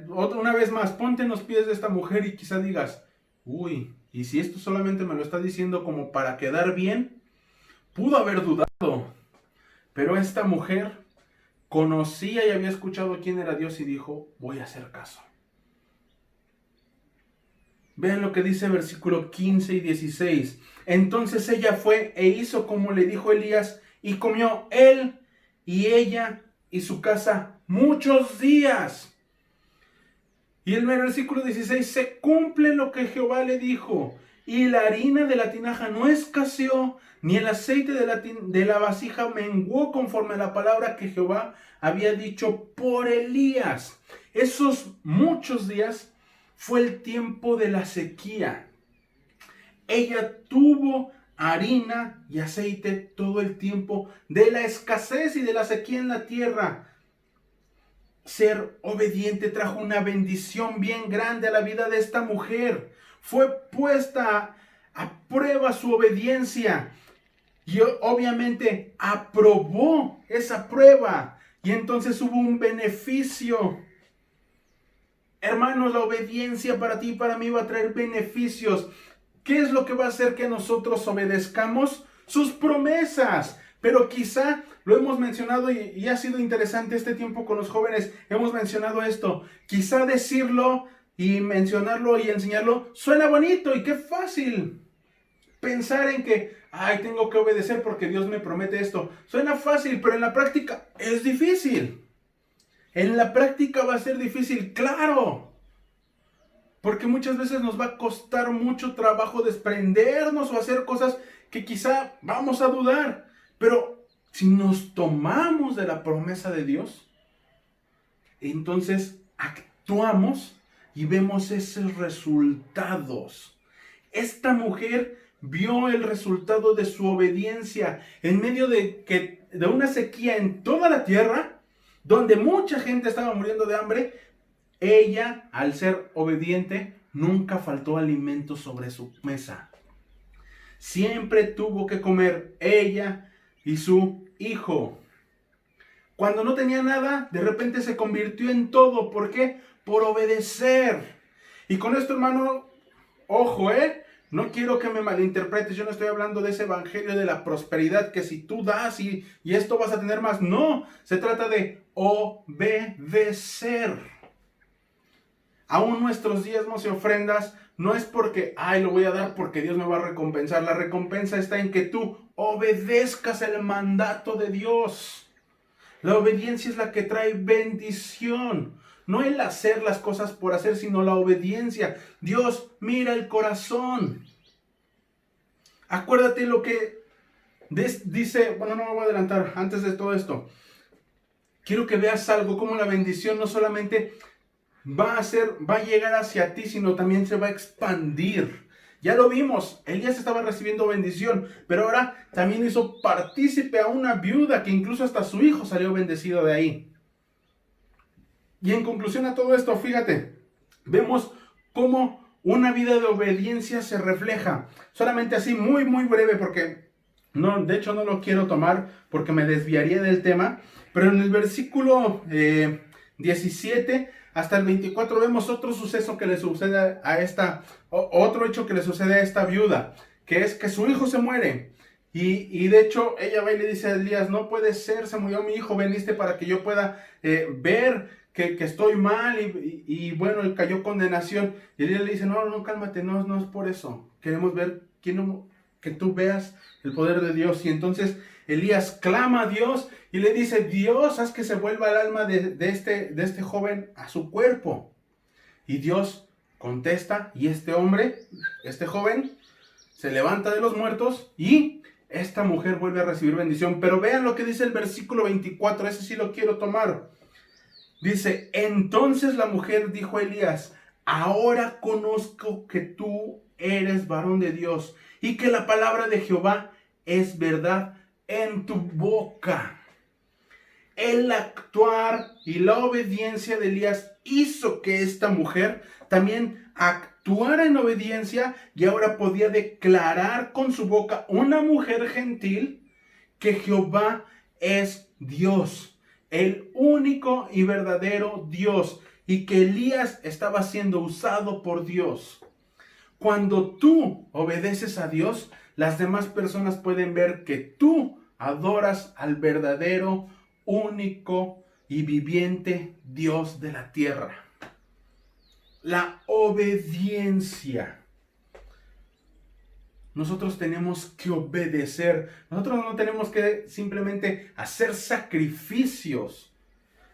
una vez más, ponte en los pies de esta mujer y quizá digas, uy, y si esto solamente me lo está diciendo como para quedar bien, pudo haber dudado. Pero esta mujer conocía y había escuchado quién era Dios y dijo, voy a hacer caso. Vean lo que dice versículo 15 y 16. Entonces ella fue e hizo como le dijo Elías, y comió él y ella y su casa muchos días. Y en el versículo 16 se cumple lo que Jehová le dijo. Y la harina de la tinaja no escaseó, ni el aceite de la vasija menguó, conforme a la palabra que Jehová había dicho por Elías. Esos muchos días fue el tiempo de la sequía. Ella tuvo harina y aceite todo el tiempo de la escasez y de la sequía en la tierra. Ser obediente trajo una bendición bien grande a la vida de esta mujer. Fue puesta a prueba su obediencia. Y obviamente aprobó esa prueba. Y entonces hubo un beneficio. Hermanos, la obediencia para ti y para mí va a traer beneficios. ¿Qué es lo que va a hacer que nosotros obedezcamos? Sus promesas. Pero quizá lo hemos mencionado y ha sido interesante este tiempo con los jóvenes. Hemos mencionado esto. Quizá decirlo y mencionarlo y enseñarlo suena bonito y qué fácil. Pensar en que, tengo que obedecer porque Dios me promete esto. Suena fácil, pero en la práctica es difícil. En la práctica va a ser difícil, claro. Porque muchas veces nos va a costar mucho trabajo desprendernos o hacer cosas que quizá vamos a dudar. Pero si nos tomamos de la promesa de Dios, entonces actuamos y vemos esos resultados. Esta mujer vio el resultado de su obediencia en medio de una sequía en toda la tierra, donde mucha gente estaba muriendo de hambre. Ella, al ser obediente, nunca faltó alimento sobre su mesa. Siempre tuvo que comer ella y su hijo. Cuando no tenía nada, de repente se convirtió en todo. ¿Por qué? Por obedecer. Y con esto, hermano, ojo, no quiero que me malinterpretes. Yo no estoy hablando de ese evangelio de la prosperidad, que si tú das y esto vas a tener más. No, se trata de obedecer. aún nuestros diezmos y ofrendas no es porque, lo voy a dar porque Dios me va a recompensar. La recompensa está en que tú obedezcas el mandato de Dios. La obediencia es la que trae bendición. No el hacer las cosas por hacer, sino la obediencia. Dios mira el corazón. Acuérdate lo que dice, no me voy a adelantar antes de todo esto. Quiero que veas algo, como la bendición no solamente va a llegar hacia ti, sino también se va a expandir. Ya lo vimos, Elías estaba recibiendo bendición, pero ahora también hizo partícipe a una viuda que incluso hasta su hijo salió bendecido de ahí. Y en conclusión a todo esto, fíjate, vemos cómo una vida de obediencia se refleja. Solamente así, muy breve, porque de hecho no lo quiero tomar porque me desviaría del tema. Pero en el versículo 17 hasta el 24 vemos otro suceso que le sucede otro hecho que le sucede a esta viuda, que es que su hijo se muere. Y de hecho ella va y le dice a Elías, no puede ser, se murió mi hijo, veniste para que yo pueda ver que estoy mal y bueno, y cayó condenación. Y Elías le dice, no, cálmate, no es por eso. Queremos ver que tú veas el poder de Dios. Y entonces Elías clama a Dios y le dice, Dios, haz que se vuelva el alma de este joven a su cuerpo. Y Dios contesta y este joven, se levanta de los muertos y esta mujer vuelve a recibir bendición. Pero vean lo que dice el versículo 24, ese sí lo quiero tomar. Dice, entonces la mujer dijo a Elías, ahora conozco que tú eres varón de Dios y que la palabra de Jehová es verdad en tu boca. El actuar y la obediencia de Elías hizo que esta mujer también actuara en obediencia y ahora podía declarar con su boca, una mujer gentil, que Jehová es Dios, el único y verdadero Dios, y que Elías estaba siendo usado por Dios. Cuando tú obedeces a Dios, las demás personas pueden ver que tú adoras al verdadero, único y viviente Dios de la tierra. La obediencia. Nosotros tenemos que obedecer. Nosotros no tenemos que simplemente hacer sacrificios.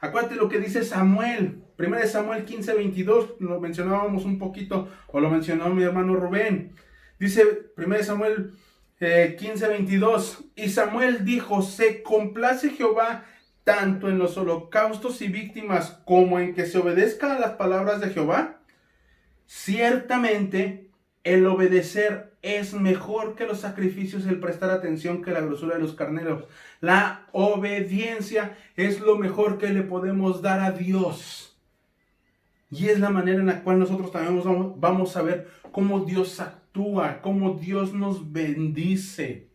Acuérdate lo que dice Samuel. 1 Samuel 15:22. Lo mencionábamos un poquito, o lo mencionó mi hermano Rubén. Dice 1 Samuel 15:22. Y Samuel dijo, se complace Jehová tanto en los holocaustos y víctimas como en que se obedezca a las palabras de Jehová. Ciertamente el obedecer es mejor que los sacrificios, el prestar atención que la grosura de los carneros. La obediencia es lo mejor que le podemos dar a Dios. Y es la manera en la cual nosotros también vamos a ver cómo Dios actúa, cómo Dios nos bendice.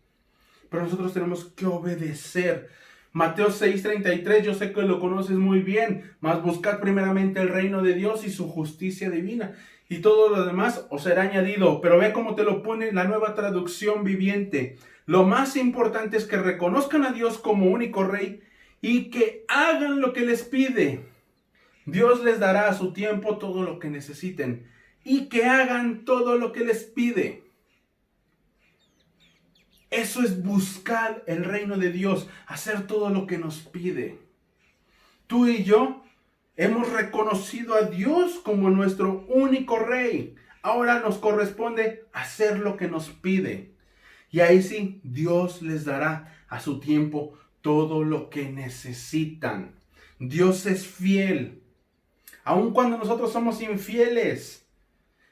Pero nosotros tenemos que obedecer. Mateo 6:33, yo sé que lo conoces muy bien, mas buscad primeramente el reino de Dios y su justicia divina, y todo lo demás os será añadido. Pero ve cómo te lo pone la Nueva Traducción Viviente. Lo más importante es que reconozcan a Dios como único Rey y que hagan lo que les pide. Dios les dará a su tiempo todo lo que necesiten y que hagan todo lo que les pide. Eso es buscar el reino de Dios, hacer todo lo que nos pide. Tú y yo hemos reconocido a Dios como nuestro único Rey. Ahora nos corresponde hacer lo que nos pide. Y ahí sí, Dios les dará a su tiempo todo lo que necesitan. Dios es fiel, aun cuando nosotros somos infieles.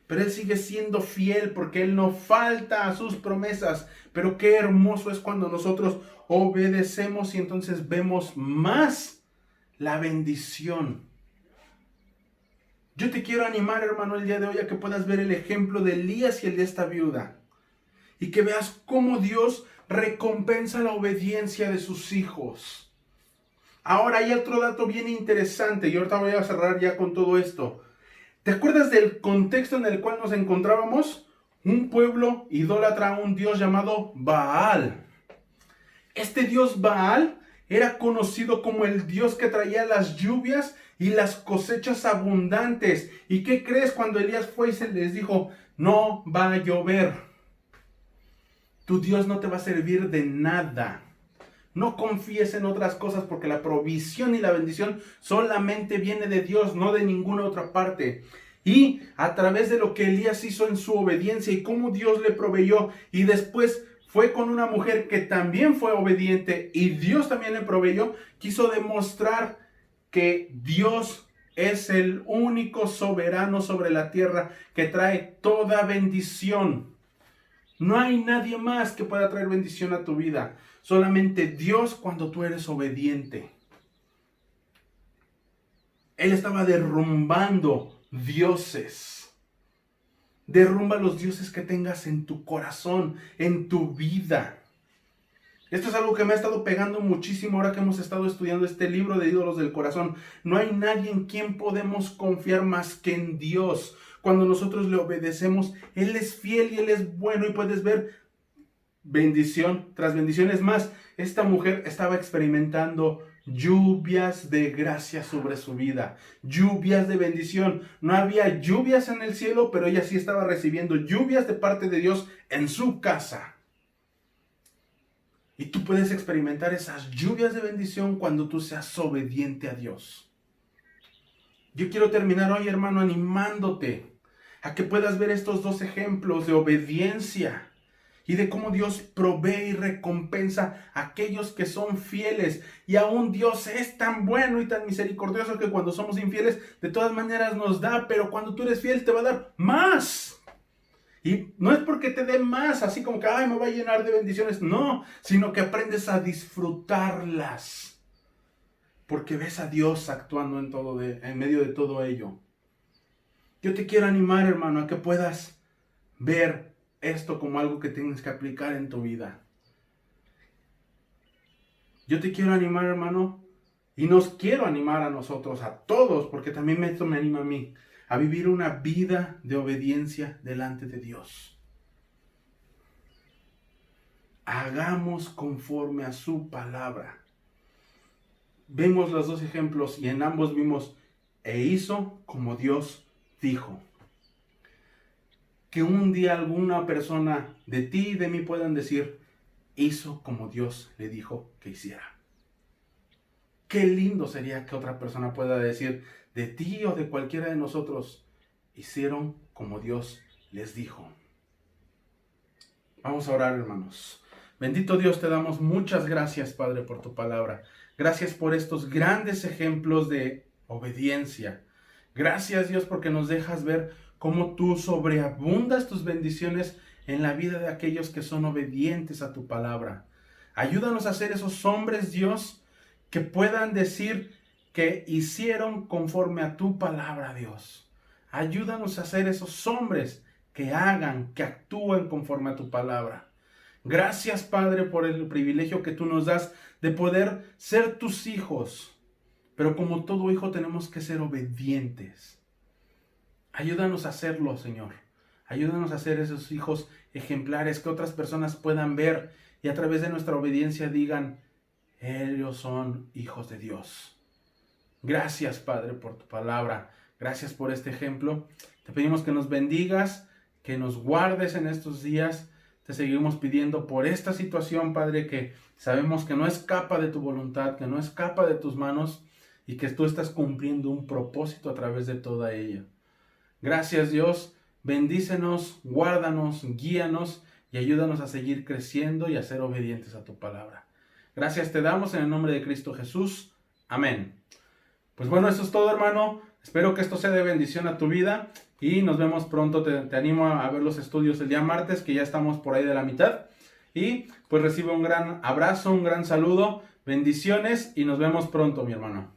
Pero Él sigue siendo fiel porque Él no falta a sus promesas. Pero qué hermoso es cuando nosotros obedecemos y entonces vemos más la bendición. Yo te quiero animar, hermano, el día de hoy a que puedas ver el ejemplo de Elías y el de esta viuda. Y que veas cómo Dios recompensa la obediencia de sus hijos. Ahora hay otro dato bien interesante y ahorita voy a cerrar ya con todo esto. ¿Te acuerdas del contexto en el cual nos encontrábamos? Un pueblo idólatra a un dios llamado Baal. Este dios Baal era conocido como el dios que traía las lluvias y las cosechas abundantes. ¿Y qué crees cuando Elías fue y se les dijo, no va a llover? Tu Dios no te va a servir de nada. No confíes en otras cosas porque la provisión y la bendición solamente viene de Dios, no de ninguna otra parte. Y a través de lo que Elías hizo en su obediencia y cómo Dios le proveyó, y después fue con una mujer que también fue obediente y Dios también le proveyó, quiso demostrar que Dios es el único soberano sobre la tierra que trae toda bendición. No hay nadie más que pueda traer bendición a tu vida. Solamente Dios cuando tú eres obediente. Él estaba derrumbando dioses. Derrumba los dioses que tengas en tu corazón, en tu vida. Esto es algo que me ha estado pegando muchísimo ahora que hemos estado estudiando este libro de ídolos del corazón. No hay nadie en quien podemos confiar más que en Dios. Cuando nosotros le obedecemos, Él es fiel y Él es bueno, y puedes ver bendición tras bendición. Es más, esta mujer estaba experimentando lluvias de gracia sobre su vida, lluvias de bendición. No había lluvias en el cielo, pero ella sí estaba recibiendo lluvias de parte de Dios en su casa. Y tú puedes experimentar esas lluvias de bendición cuando tú seas obediente a Dios. Yo quiero terminar hoy, hermano, animándote a que puedas ver estos dos ejemplos de obediencia y de cómo Dios provee y recompensa a aquellos que son fieles. Y aún Dios es tan bueno y tan misericordioso que cuando somos infieles, de todas maneras nos da, pero cuando tú eres fiel te va a dar más. Y no es porque te dé más, así como que, ay, me va a llenar de bendiciones. No, sino que aprendes a disfrutarlas. Porque ves a Dios actuando en medio de todo ello. Yo te quiero animar, hermano, a que puedas ver esto como algo que tienes que aplicar en tu vida. Yo te quiero animar, hermano, y nos quiero animar a nosotros, a todos, porque también esto me anima a mí, a vivir una vida de obediencia delante de Dios. Hagamos conforme a su palabra. Vemos los dos ejemplos y en ambos vimos, e hizo como Dios dijo. Que un día alguna persona de ti y de mí puedan decir, hizo como Dios le dijo que hiciera. Qué lindo sería que otra persona pueda decir de ti o de cualquiera de nosotros, hicieron como Dios les dijo. Vamos a orar, hermanos. Bendito Dios, te damos muchas gracias, Padre, por tu palabra. Gracias por estos grandes ejemplos de obediencia. Gracias, Dios, porque nos dejas ver cómo tú sobreabundas tus bendiciones en la vida de aquellos que son obedientes a tu palabra. Ayúdanos a ser esos hombres, Dios, que puedan decir que hicieron conforme a tu palabra, Dios. Ayúdanos a ser esos hombres que hagan, que actúen conforme a tu palabra. Gracias, Padre, por el privilegio que tú nos das de poder ser tus hijos. Pero como todo hijo tenemos que ser obedientes. Ayúdanos a hacerlo, Señor. Ayúdanos a ser esos hijos ejemplares que otras personas puedan ver y a través de nuestra obediencia digan, ellos son hijos de Dios. Gracias, Padre, por tu palabra. Gracias por este ejemplo. Te pedimos que nos bendigas, que nos guardes en estos días. Te seguimos pidiendo por esta situación, Padre, que sabemos que no escapa de tu voluntad, que no escapa de tus manos y que tú estás cumpliendo un propósito a través de toda ella. Gracias, Dios. Bendícenos, guárdanos, guíanos y ayúdanos a seguir creciendo y a ser obedientes a tu palabra. Gracias te damos en el nombre de Cristo Jesús. Amén. Pues bueno, eso es todo, hermano. Espero que esto sea de bendición a tu vida y nos vemos pronto. Te animo a ver los estudios el día martes, que ya estamos por ahí de la mitad. Y pues recibe un gran abrazo, un gran saludo, bendiciones y nos vemos pronto, mi hermano.